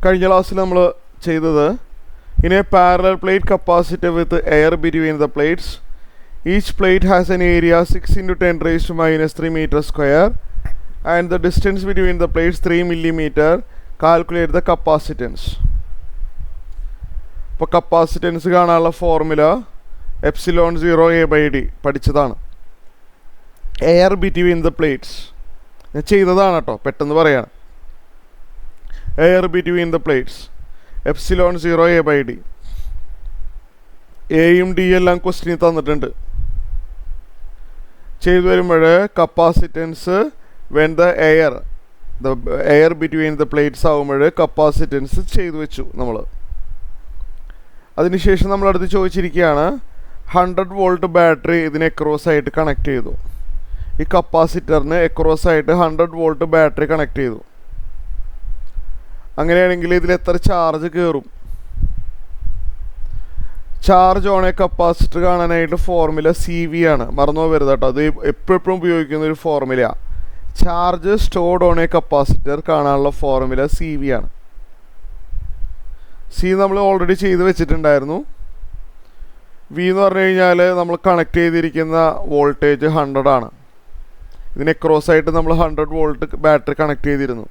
കഴിഞ്ഞ ക്ലാസ്സിൽ നമ്മൾ ചെയ്തത് in a parallel plate capacitor with air between the plates. Each plate has an area 6 into 10 raised to minus 3 meter square and the distance between the plates 3 millimeter. Calculate the capacitance. ഇപ്പോൾ capacitance കാണാനുള്ള formula epsilon 0 a/d പഠിച്ചതാണ്. Air between the plates ഞാൻ ചെയ്തതാണ് കേട്ടോ, പെട്ടെന്ന് പറയാണ്. Air between the plates epsilon 0 a/d. എയും D എല്ലാം ക്വസ്റ്റ്യൻ തന്നിട്ടുണ്ട്. ചെയ്തു വരുമ്പോൾ capacitance when the air between the plates ആകുമ്പോൾ കപ്പാസിറ്റൻസ് ചെയ്തു വെച്ചു നമ്മൾ. അതിനുശേഷം നമ്മളടുത്ത് ചോദിച്ചിരിക്കുകയാണ് 100 വോൾട്ട് ബാറ്ററി ഇതിന് എക്രോസ് ആയിട്ട് കണക്ട് ചെയ്തു. ഈ കപ്പാസിറ്ററിന് എക്രോസ് ആയിട്ട് 100 വോൾട്ട് ബാറ്ററി കണക്ട് ചെയ്തു. അങ്ങനെയാണെങ്കിൽ ഇതിൽ എത്ര ചാർജ് കയറും? ചാർജ് ഓൺ എ കപ്പാസിറ്റർ കാണാനായിട്ട് ഫോർമുല CV ആണ്, മറന്നു പോകരുത് കേട്ടോ. അത് എപ്പോഴും ഉപയോഗിക്കുന്ന ഒരു ഫോർമുലയാണ്. Charge stored on a capacitor കാണാനുള്ള ഫോർമുല CV ആണ്. സി നമ്മൾ ഓൾറെഡി ചെയ്ത് വെച്ചിട്ടുണ്ടായിരുന്നു. വി എന്ന് പറഞ്ഞു കഴിഞ്ഞാൽ നമ്മൾ കണക്ട് ചെയ്തിരിക്കുന്ന വോൾട്ടേജ് 100 ആണ്. ഇതിന് ക്രോസ് ആയിട്ട് നമ്മൾ 100 വോൾട്ട് ബാറ്ററി കണക്ട് ചെയ്തിരുന്നു.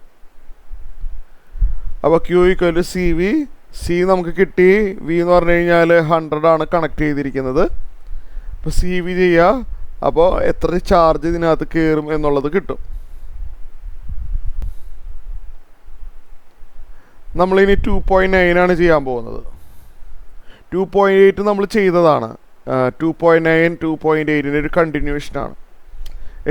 അപ്പോൾ Q = CV. സി നമുക്ക് കിട്ടി. വി എന്ന് പറഞ്ഞു കഴിഞ്ഞാൽ 100 ആണ് കണക്ട് ചെയ്തിരിക്കുന്നത്. അപ്പോൾ CV ചെയ്യുക. അപ്പോൾ എത്ര ചാർജ് ഇതിനകത്ത് കയറും എന്നുള്ളത് കിട്ടും. നമ്മളിനി 2.9 ആണ് ചെയ്യാൻ പോകുന്നത്. 2.8 നമ്മൾ ചെയ്തതാണ്. 2.9 2.8 ഒരു കണ്ടിന്യൂഷനാണ്.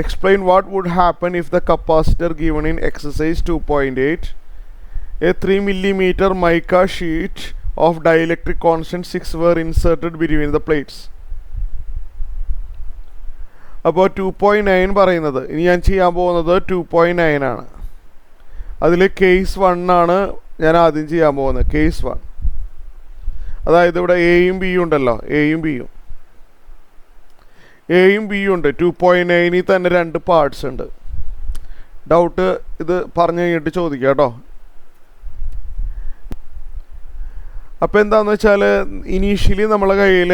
Explain what would happen if the capacitor given in exercise 2.8 a 3 millimeter mica sheet of dielectric constant 6 were inserted between the plates. അപ്പോൾ 2.9 പറയുന്നത് ഇനി ഞാൻ ചെയ്യാൻ പോകുന്നത് 2.9 ആണ്. അതിൽ കേസ് 1 ആണ് ഞാൻ ആദ്യം ചെയ്യാൻ പോകുന്നത്. കേസ് 1, അതായത് ഇവിടെ എയും ബിയും ഉണ്ടല്ലോ, എയും ബിയും ഉണ്ട്. 2.9 തന്നെ 2 പാർട്സ് ഉണ്ട്. ഡൗട്ട് ഇത് പറഞ്ഞു കഴിഞ്ഞിട്ട് ചോദിക്കാം കേട്ടോ. അപ്പോൾ എന്താണെന്ന് വെച്ചാൽ ഇനീഷ്യലി നമ്മളെ കയ്യിൽ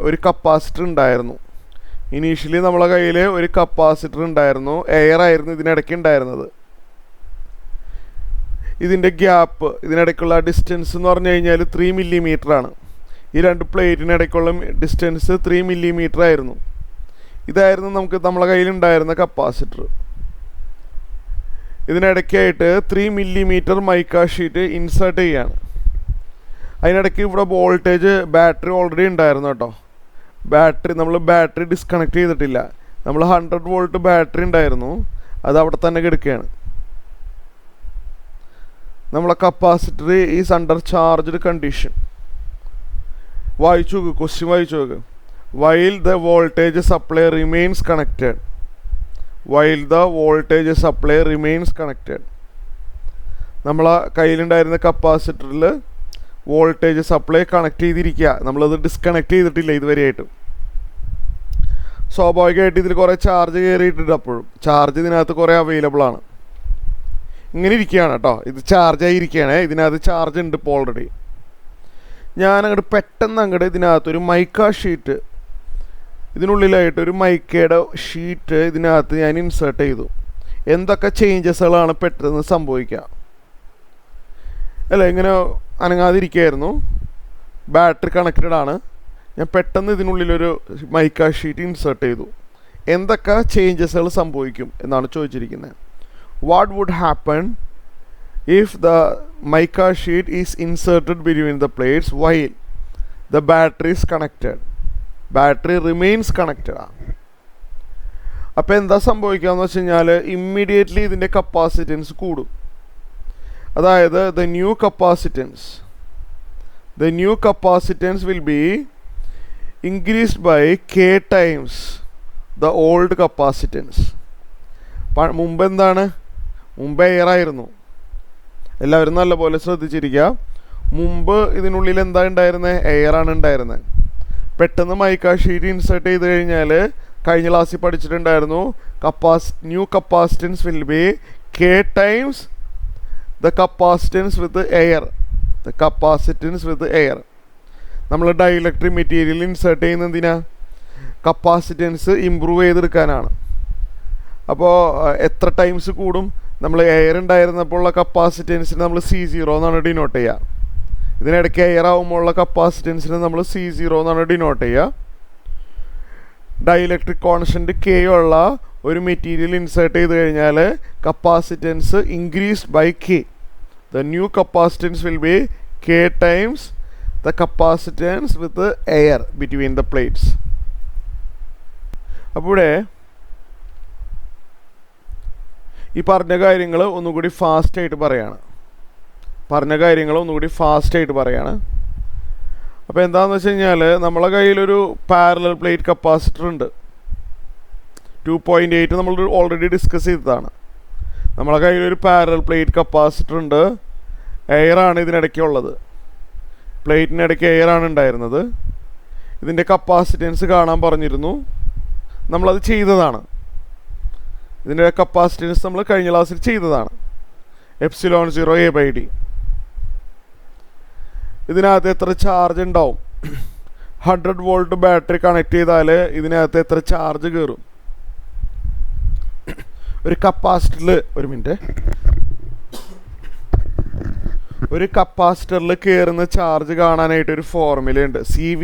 ഒരു കപ്പാസിറ്റർ ഉണ്ടായിരുന്നു. എയർ ആയിരുന്നു ഇതിനിടയ്ക്ക് ഉണ്ടായിരുന്നത്. ഇതിൻ്റെ ഗ്യാപ്പ്, ഇതിനിടയ്ക്കുള്ള ഡിസ്റ്റൻസ് എന്ന് പറഞ്ഞു കഴിഞ്ഞാൽ 3 millimeter ആണ്. ഈ 2 പ്ലേറ്റിനിടയ്ക്കുള്ള ഡിസ്റ്റൻസ് 3 millimeter ആയിരുന്നു. ഇതായിരുന്നു നമ്മളെ കയ്യിലുണ്ടായിരുന്ന കപ്പാസിറ്റർ. ഇതിനിടയ്ക്കായിട്ട് 3 millimeter മൈക്ക ഷീറ്റ് ഇൻസേർട്ട് ചെയ്യാണ്. അതിനിടയ്ക്ക് ഇവിടെ വോൾട്ടേജ് ബാറ്ററി ഓൾറെഡി ഉണ്ടായിരുന്നു കേട്ടോ. നമ്മൾ ബാറ്ററി ഡിസ്കണക്ട് ചെയ്തിട്ടില്ല. നമ്മൾ 100 വോൾട്ട് ബാറ്ററി ഉണ്ടായിരുന്നു, അത് അവിടെ തന്നെ കിടക്കുകയാണ്. നമ്മളെ capacitor is under charged condition. Question വായിച്ചു നോക്ക്. While the voltage supply remains connected. നമ്മളെ കയ്യിലുണ്ടായിരുന്ന കപ്പാസിറ്ററിൽ വോൾട്ടേജ് സപ്ലൈ കണക്ട് ചെയ്തിരിക്കുക. നമ്മളത് ഡിസ്കണക്ട് ചെയ്തിട്ടില്ല ഇതുവരെയായിട്ടും. സ്വാഭാവികമായിട്ട് ഇതിൽ കുറേ ചാർജ് കയറിയിട്ടുണ്ട്. അപ്പോഴും ചാർജ് ഇതിനകത്ത് കുറേ അവൈലബിൾ ആണ്. ഇങ്ങനെ ഇരിക്കുകയാണ് കേട്ടോ, ഇത് ചാർജായി ഇരിക്കുകയാണ്. ഇതിനകത്ത് ചാർജ് ഉണ്ട് ഇപ്പോൾ ഓൾറെഡി. പെട്ടെന്ന് ഇതിനകത്തൊരു മൈക്ക ഷീറ്റ്, ഇതിനുള്ളിലായിട്ട് ഒരു മൈക്കയുടെ ഷീറ്റ് ഇതിനകത്ത് ഞാൻ ഇൻസേർട്ട് ചെയ്തു. എന്തൊക്കെ ചേഞ്ചസുകളാണ് പെട്ടെന്ന് സംഭവിക്കുക അല്ല. ഇങ്ങനെ അനങ്ങാതിരിക്കുകയായിരുന്നു, ബാറ്ററി കണക്റ്റഡ് ആണ്. ഞാൻ പെട്ടെന്ന് ഇതിനുള്ളിലൊരു മൈക്ക ഷീറ്റ് ഇൻസേർട്ട് ചെയ്തു. എന്തൊക്കെ ചേഞ്ചസുകൾ സംഭവിക്കും എന്നാണ് ചോദിച്ചിരിക്കുന്നത്. What would happen if the mica sheet is inserted between the plates while the battery is connected. Battery remains connected ആണ്. അപ്പോൾ എന്താ സംഭവിക്കുകയെന്ന് വെച്ച് കഴിഞ്ഞാൽ ഇമ്മീഡിയറ്റ്ലി ഇതിൻ്റെ കപ്പാസിറ്റൻസ് കൂടും. അതായത് the new capacitance will be increased by k times the old capacitance. മുമ്പ് എന്താണ്? മുമ്പ് എയർ ആയിരുന്നു. എല്ലാവരും നല്ലപോലെ ശ്രദ്ധിച്ചിരിക്കുക. മുമ്പ് ഇതിനുള്ളിൽ എന്താ ഉണ്ടായിരുന്നത്? എയർ ആണ് ഉണ്ടായിരുന്നത്. പെട്ടെന്ന് മൈക്ക ഷീറ്റ് ഇൻസേർട്ട് ചെയ്ത് കഴിഞ്ഞാൽ കഴിഞ്ഞ ക്ലാസ്സിൽ പഠിച്ചിട്ടുണ്ടായിരുന്നു, new capacitance will be k times the capacitance with air. The capacitance with air. നമ്മൾ ഡൈഇലക്ട്രിക് മെറ്റീരിയൽ ഇൻസേർട്ട് ചെയ്യുന്ന എന്തിനാ? കപ്പാസിറ്റൻസ് ഇമ്പ്രൂവ് ചെയ്തെടുക്കാനാണ്. അപ്പോൾ എത്ര ടൈംസ് കൂടും? നമ്മൾ എയർ ഉണ്ടായിരുന്നപ്പോൾ ഉള്ള കപ്പാസിറ്റൻസിന് നമ്മൾ C0 എന്നാണ് ഡിനോട്ട് ചെയ്യുക. ഇതിനിടയ്ക്ക് എയർ ആകുമ്പോൾ ഉള്ള കപ്പാസിറ്റൻസിന് നമ്മൾ C0 എന്നാണ് ഡിനോട്ട് ചെയ്യുക. ഡൈഇലക്ട്രിക് കോൺസ്റ്റൻറ്റ് K ഉള്ള ഒരു മെറ്റീരിയൽ ഇൻസേർട്ട് ചെയ്ത് കഴിഞ്ഞാൽ capacitance increased by K. The new capacitance will be K times the capacitance with air between the plates. അപ്പോൾ ഇവിടെ ഈ പറഞ്ഞ കാര്യങ്ങൾ ഒന്നുകൂടി ഫാസ്റ്റായിട്ട് പറയാണ്. അപ്പോൾ എന്താണെന്ന് വെച്ച് കഴിഞ്ഞാൽ നമ്മളെ കയ്യിലൊരു പാരലൽ പ്ലേറ്റ് കപ്പാസിറ്റർ ഉണ്ട്. 2.8 നമ്മൾ ഓൾറെഡി ഡിസ്കസ് ചെയ്തതാണ്. നമ്മളെ കയ്യിലൊരു പാരലൽ പ്ലേറ്റ് കപ്പാസിറ്റർ ഉണ്ട്. എയറാണ് ഇതിനിടയ്ക്കുള്ളത്. പ്ലേറ്റിനിടയ്ക്ക് എയറാണ് ഉണ്ടായിരുന്നത്. ഇതിൻ്റെ കപ്പാസിറ്റൻസ് കാണാൻ പറഞ്ഞിരുന്നു. നമ്മളത് ചെയ്തതാണ്. ഇതിൻ്റെ കപ്പാസിറ്റൻസ് നമ്മൾ കഴിഞ്ഞ ക്ലാസ്സിൽ ചെയ്തതാണ്. ε0 A/d. ഇതിനകത്ത് എത്ര ചാർജ് ഉണ്ടാവും? 100 വോൾട്ട് ബാറ്ററി കണക്ട് ചെയ്താൽ ഇതിനകത്ത് എത്ര ചാർജ് കയറും? ഒരു കപ്പാസിറ്ററിൽ കയറുന്ന ചാർജ് കാണാനായിട്ട് ഒരു ഫോർമുലയുണ്ട്, CV.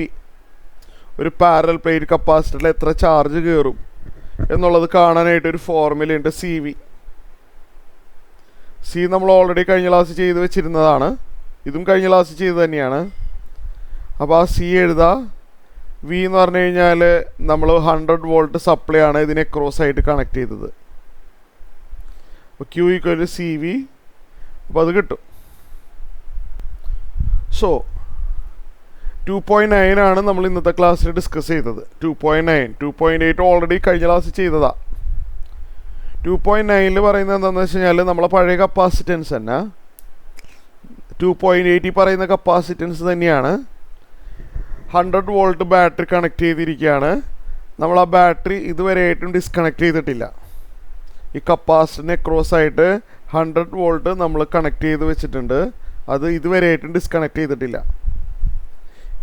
ഒരു പാരലൽ പ്ലേറ്റ് കപ്പാസിറ്ററിൽ എത്ര ചാർജ് കയറും എന്നുള്ളത് കാണാനായിട്ടൊരു ഫോർമുലയുണ്ട്, CV. C നമ്മൾ ഓൾറെഡി കഴിഞ്ഞ ക്ലാസ് ചെയ്ത് വെച്ചിരുന്നതാണ്. ഇതും കഴിഞ്ഞ ക്ലാസ് ചെയ്ത് തന്നെയാണ്. അപ്പോൾ ആ C എഴുതുക. V എന്ന് പറഞ്ഞു കഴിഞ്ഞാൽ നമ്മൾ 100 വോൾട്ട് സപ്ലൈ ആണ് ഇതിനെ ക്രോസ് ആയിട്ട് കണക്ട് ചെയ്തത്. അപ്പോൾ Q = CV. അപ്പോൾ അത് കിട്ടും. സോ 2.9 ആണ് നമ്മൾ ഇന്നത്തെ ക്ലാസ്സിൽ ഡിസ്കസ് ചെയ്തത്. 2.8 ഓൾറെഡി കഴിഞ്ഞ ക്ലാസ് ചെയ്തതാണ്. 2.9 പറയുന്നത് എന്താണെന്ന് വെച്ച് കഴിഞ്ഞാൽ നമ്മളെ പഴയ കപ്പാസിറ്റൻസ് തന്നെ. 2.8 പറയുന്ന കപ്പാസിറ്റൻസ് തന്നെയാണ്. 100 വോൾട്ട് ബാറ്ററി കണക്ട് ചെയ്തിരിക്കുകയാണ്. നമ്മൾ ആ ബാറ്ററി ഇതുവരെയായിട്ടും ഡിസ്കണക്ട് ചെയ്തിട്ടില്ല. ഈ കപ്പാസിറ്ററിനെ ക്രോസ് ആയിട്ട് 100 വോൾട്ട് നമ്മൾ കണക്ട് ചെയ്ത് വെച്ചിട്ടുണ്ട്. അത് ഇതുവരെയായിട്ടും ഡിസ്കണക്ട് ചെയ്തിട്ടില്ല.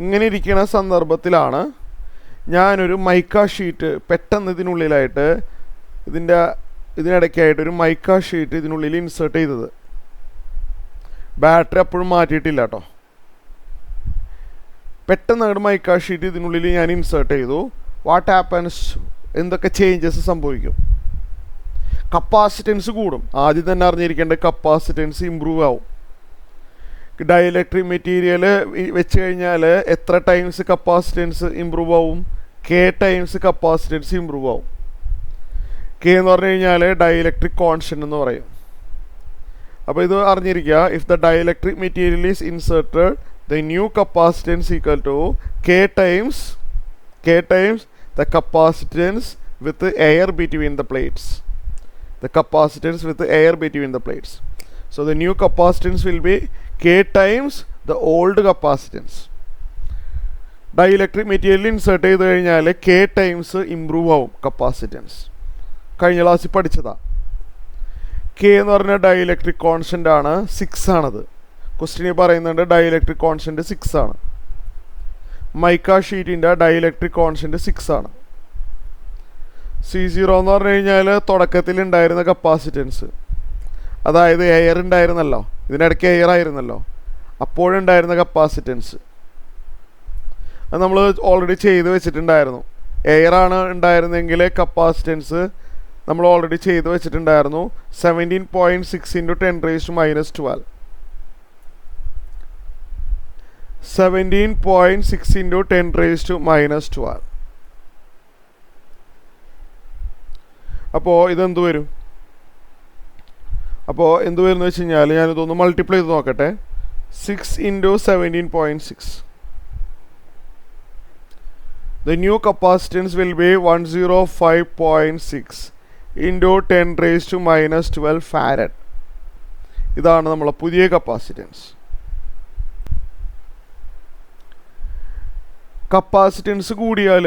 ഇങ്ങനെ ഇരിക്കുന്ന സന്ദർഭത്തിലാണ് ഞാനൊരു മൈക്ക ഷീറ്റ് പെട്ടെന്ന് ഇതിനിടയ്ക്കായിട്ടൊരു മൈക്ക ഷീറ്റ് ഇതിനുള്ളിൽ ഇൻസേർട്ട് ചെയ്തത്. ബാറ്ററി അപ്പോഴും മാറ്റിയിട്ടില്ല കേട്ടോ. പെട്ടെന്ന് അങ്ങോട്ട് മൈക്ക ഷീറ്റ് ഇതിനുള്ളിൽ ഞാൻ ഇൻസേർട്ട് ചെയ്തു. What happens? എന്തൊക്കെ ചേഞ്ചസ് സംഭവിക്കും? കപ്പാസിറ്റൻസ് കൂടും. ആദ്യം തന്നെ അറിഞ്ഞിരിക്കേണ്ട കപ്പാസിറ്റൻസ് ഇമ്പ്രൂവ് ആവും. ഡൈഇലക്ട്രിക് മെറ്റീരിയൽ വെച്ച് കഴിഞ്ഞാൽ എത്ര ടൈംസ് കപ്പാസിറ്റൻസ് ഇമ്പ്രൂവ് ആവും? K ടൈംസ് കപ്പാസിറ്റൻസ് ഇമ്പ്രൂവ് ആവും. K എന്ന് പറഞ്ഞു കഴിഞ്ഞാൽ ഡൈഇലക്ട്രിക് കോൺസ്റ്റൻറ്റ് എന്ന് പറയും. അപ്പോൾ ഇത് അറിഞ്ഞിരിക്കുക. If the dielectric material is inserted the new capacitance equal to K times the capacitance with air between the plates. So the new capacitance will be K times the old capacitance. Dielectric material insert ചെയ്ത് കഴിഞ്ഞാൽ K times improve ആവും capacitance. കഴിഞ്ഞ ക്ലാസ്സിൽ പഠിച്ചതാ. K എന്ന് പറഞ്ഞാൽ dielectric constant ആണ്. 6 ആണത്. ക്വസ്റ്റ്യനിൽ പറയുന്നുണ്ട് ഡൈഇലക്ട്രിക് കോൺസ്റ്റൻ്റ് 6 ആണ്. മൈക്ക ഷീറ്റിൻ്റെ ഡൈഇലക്ട്രിക് കോൺസ്റ്റൻ്റ് 6 ആണ്. C0 എന്ന് പറഞ്ഞു കഴിഞ്ഞാൽ തുടക്കത്തിൽ ഉണ്ടായിരുന്ന കപ്പാസിറ്റൻസ്, അതായത് എയർ ഉണ്ടായിരുന്നല്ലോ, ഇതിനിടയ്ക്ക് എയർ ആയിരുന്നല്ലോ, അപ്പോഴുണ്ടായിരുന്ന കപ്പാസിറ്റൻസ് അത് നമ്മൾ ഓൾറെഡി ചെയ്ത് വെച്ചിട്ടുണ്ടായിരുന്നു. എയറാണ് ഉണ്ടായിരുന്നെങ്കിൽ കപ്പാസിറ്റൻസ് നമ്മൾ ഓൾറെഡി ചെയ്ത് വെച്ചിട്ടുണ്ടായിരുന്നു. 17.6 × 10⁻⁻12. 17.6 × 10⁻⁻12. അപ്പോൾ ഇതെന്ത് വരും? അപ്പോൾ എന്ത് വരുമെന്ന് വെച്ച് കഴിഞ്ഞാൽ ഞാനിതൊന്ന് മൾട്ടിപ്ലൈ ചെയ്ത് നോക്കട്ടെ. 6 × 17.6. The new capacitance will be 105.6 × 10⁻⁻12 farad. ഇതാണ് നമ്മളെ പുതിയ കപ്പാസിറ്റൻസ്. കപ്പാസിറ്റൻസ് കൂടിയാൽ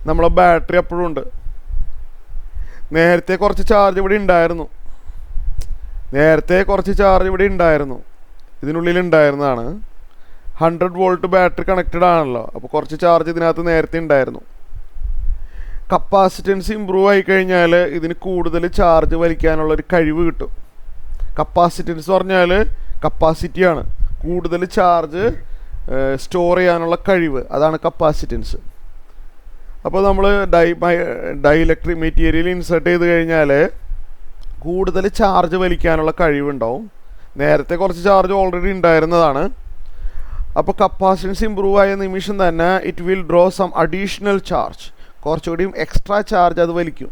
നമ്മളെ ബാറ്ററി അപ്പോഴും ഉണ്ട്. നേരത്തെ കുറച്ച് ചാർജ് ഇവിടെ ഉണ്ടായിരുന്നു. നേരത്തെ കുറച്ച് ചാർജ് ഇവിടെ ഉണ്ടായിരുന്നു, ഇതിനുള്ളിൽ ഉണ്ടായിരുന്നതാണ്. 100 വോൾട്ട് ബാറ്ററി കണക്റ്റഡ് ആണല്ലോ, അപ്പോൾ കുറച്ച് ചാർജ് ഇതിനകത്ത് നേരത്തെ ഉണ്ടായിരുന്നു. കപ്പാസിറ്റൻസ് ഇമ്പ്രൂവ് ആയി കഴിഞ്ഞാൽ ഇതിന് കൂടുതൽ ചാർജ് വലിക്കാനുള്ളൊരു കഴിവ് കിട്ടും. കപ്പാസിറ്റൻസ് പറഞ്ഞാൽ കപ്പാസിറ്റിയാണ്, കൂടുതൽ ചാർജ് സ്റ്റോർ ചെയ്യാനുള്ള കഴിവ്, അതാണ് കപ്പാസിറ്റൻസ്. അപ്പോൾ നമ്മൾ ഡൈഇലക്ട്രിക് മെറ്റീരിയൽ ഇൻസേർട്ട് ചെയ്ത് കഴിഞ്ഞാൽ കൂടുതൽ ചാർജ് വലിക്കാനുള്ള കഴിവുണ്ടാവും. നേരത്തെ കുറച്ച് ചാർജ് ഓൾറെഡി ഉണ്ടായിരുന്നതാണ്. അപ്പോൾ കപ്പാസിറ്റൻസ് ഇമ്പ്രൂവ് ആയ നിമിഷം തന്നെ it will draw some additional charge, കുറച്ചുകൂടിയും എക്സ്ട്രാ ചാർജ് അത് വലിക്കും.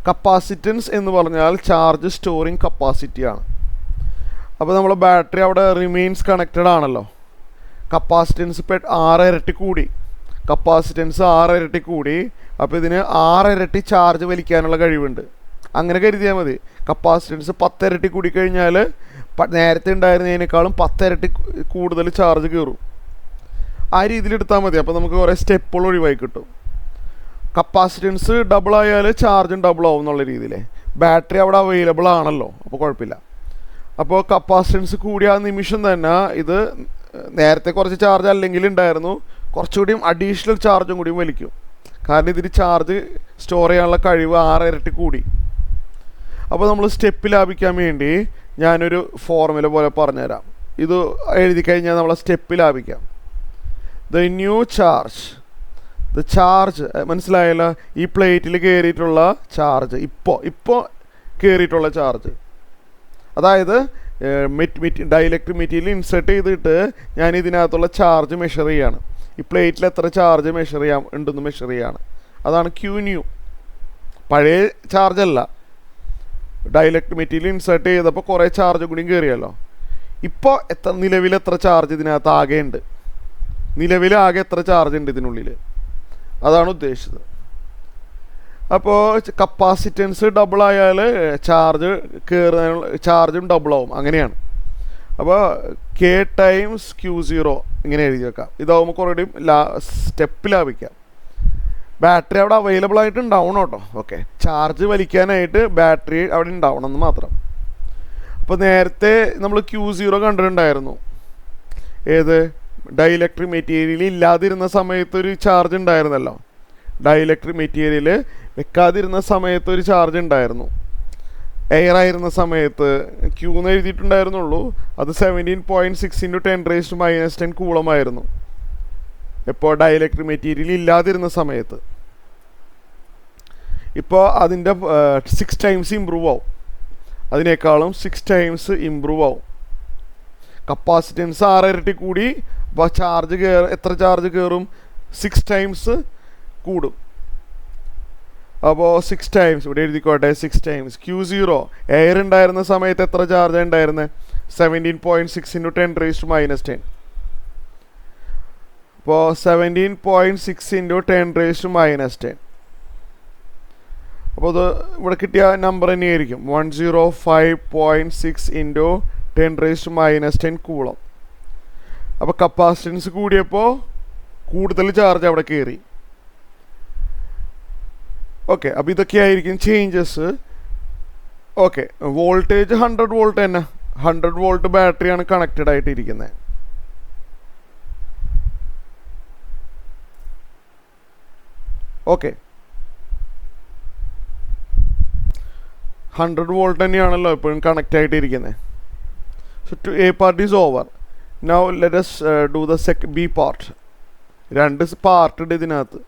കപ്പാസിറ്റൻസ് എന്ന് പറഞ്ഞാൽ ചാർജ് സ്റ്റോറിങ് കപ്പാസിറ്റിയാണ്. അപ്പോൾ നമ്മൾ ബാറ്ററി അവിടെ റിമെയിൻസ് കണക്റ്റഡ് ആണല്ലോ, കപ്പാസിറ്റൻസ് ഇപ്പോൾ 6 ഇരട്ടി കൂടി, കപ്പാസിറ്റൻസ് 6 ഇരട്ടി കൂടി. അപ്പോൾ ഇതിന് 6 ഇരട്ടി ചാർജ് വലിക്കാനുള്ള കഴിവുണ്ട്. അങ്ങനെ കരുതിയാൽ മതി. കപ്പാസിറ്റൻസ് 10 ഇരട്ടി കൂടി കഴിഞ്ഞാൽ നേരത്തെ ഉണ്ടായിരുന്നതിനേക്കാളും 10 ഇരട്ടി കൂടുതൽ ചാർജ് കയറും. ആ രീതിയിൽ എടുത്താൽ മതി. അപ്പോൾ നമുക്ക് കുറേ സ്റ്റെപ്പുകൾ ഒഴിവായി കിട്ടും. കപ്പാസിറ്റൻസ് ഡബിൾ ആയാൽ ചാർജും ഡബിൾ ആവും എന്നുള്ള രീതിയിൽ. ബാറ്ററി അവിടെ അവൈലബിൾ ആണല്ലോ, അപ്പോൾ കുഴപ്പമില്ല. അപ്പോൾ കപ്പാസിറ്റൻസ് കൂടിയ ആ നിമിഷം തന്നെ ഇത് നേരത്തെ കുറച്ച് ചാർജ് അല്ലെങ്കിൽ ഉണ്ടായിരുന്നു, കുറച്ചുകൂടിയും അഡീഷണൽ ചാർജും കൂടിയും വലിക്കും. കാരണം ഇതിന് ചാർജ് സ്റ്റോർ ചെയ്യാനുള്ള കഴിവ് 6 ഇരട്ടി കൂടി. അപ്പോൾ നമ്മൾ സ്റ്റെപ്പ് ലാഭിക്കാൻ വേണ്ടി ഞാനൊരു ഫോർമുല പോലെ പറഞ്ഞുതരാം. ഇത് എഴുതി കഴിഞ്ഞാൽ നമ്മളെ സ്റ്റെപ്പ് ലാഭിക്കാം. The new charge, the charge മനസ്സിലായല്ലോ, ഈ പ്ലേറ്റിൽ കയറിയിട്ടുള്ള ചാർജ്, ഇപ്പോൾ കയറിയിട്ടുള്ള ചാർജ്. അതായത് ഡൈഇലക്ട്രിക് മെറ്റീരിയൽ ഇൻസേർട്ട് ചെയ്തിട്ട് ഞാൻ ഇതിനകത്തുള്ള ചാർജ് മെഷർ ചെയ്യാണ്. ഈ പ്ലേറ്റിൽ എത്ര ചാർജ് മെഷർ ചെയ്യാൻ ഉണ്ടെന്ന് മെഷർ ചെയ്യാണ്. അതാണ് ക്യൂ ന്യൂ. പഴയ ചാർജല്ല, ഡൈഇലക്ട്രിക് മെറ്റീരിയൽ ഇൻസേർട്ട് ചെയ്തപ്പോൾ കുറേ ചാർജ് കൂടി കയറിയല്ലോ. ഇപ്പോൾ നിലവിൽ എത്ര ചാർജ് ഇതിനകത്ത് ആകെ ഉണ്ട്, നിലവിൽ ആകെ എത്ര ചാർജ് ഉണ്ട് ഇതിനുള്ളിൽ, അതാണ് ഉദ്ദേശിച്ചത്. അപ്പോൾ കപ്പാസിറ്റൻസ് ഡബിൾ ആയാൽ ചാർജും ഡബിൾ ആവും, അങ്ങനെയാണ്. അപ്പോൾ K ടൈംസ് Q0 ഇങ്ങനെ എഴുതി വെക്കാം. ഇതാവുമ്പോൾ കുറേ സ്റ്റെപ്പ് ലാഭിക്കാം. ബാറ്ററി അവിടെ അവൈലബിൾ ആയിട്ട് ഉണ്ടാവണം കേട്ടോ. ഓക്കെ, ചാർജ് വലിക്കാനായിട്ട് ബാറ്ററി അവിടെ ഉണ്ടാവണം എന്ന് മാത്രം. അപ്പോൾ നേരത്തെ നമ്മൾ Q0 കണ്ടിട്ടുണ്ടായിരുന്നു. ഏത് ഡൈഇലക്ട്രിക് മെറ്റീരിയൽ ഇല്ലാതിരുന്ന സമയത്ത് ഒരു ചാർജ് ഉണ്ടായിരുന്നല്ലോ, ഡൈഇലക്ട്രിക് മെറ്റീരിയൽ വെക്കാതിരുന്ന സമയത്ത് ഒരു ചാർജ് ഉണ്ടായിരുന്നു. എയർ ആയിരുന്ന സമയത്ത് Q എന്ന് എഴുതിയിട്ടുണ്ടായിരുന്നുള്ളൂ, അത് 17.6 × 10⁻⁻10 കൂളമായിരുന്നു. ഇപ്പോൾ ഡൈഇലക്ട്രിക് മെറ്റീരിയൽ ഇല്ലാതിരുന്ന സമയത്ത്. ഇപ്പോൾ അതിൻ്റെ 6 ടൈംസ് ഇമ്പ്രൂവ് ആവും, അതിനേക്കാളും 6 ടൈംസ് ഇമ്പ്രൂവ് ആവും. കപ്പാസിറ്റൻസ് 6 ഇരട്ടി കൂടി. അപ്പോൾ ചാർജ് എത്ര ചാർജ് കയറും? 6 ടൈംസ് കൂടും. അപ്പോൾ 6 ടൈംസ് ഇവിടെ എഴുതിക്കോട്ടെ. 6 ടൈംസ് Q0 എയർ ഉണ്ടായിരുന്ന സമയത്ത് എത്ര ചാർജ് ഉണ്ടായിരുന്നത്? 17.6 × 10⁻⁻10. അപ്പോൾ 17.6 × 10⁻⁻10. അപ്പോൾ അത് ഇവിടെ കിട്ടിയ നമ്പർ തന്നെയായിരിക്കും 105.6 × 10⁻⁻10 കൂളം. അപ്പോൾ കപ്പാസിറ്റൻസ് കൂടിയപ്പോൾ കൂടുതൽ ചാർജ് അവിടെ കയറി. ഓക്കെ, അപ്പോൾ ഇതൊക്കെയായിരിക്കും ചേഞ്ചസ്. ഓക്കെ, വോൾട്ടേജ് 100 വോൾട്ട് തന്നെ, 100 വോൾട്ട് ബാറ്ററിയാണ് കണക്റ്റഡ് ആയിട്ടിരിക്കുന്നത്. ഓക്കെ, 100 വോൾട്ട് തന്നെയാണല്ലോ എപ്പോഴും കണക്റ്റ് ആയിട്ടിരിക്കുന്നത്. So A part is over. Now let us do the B part. 2 part ഉണ്ട് ഇതിനകത്ത്.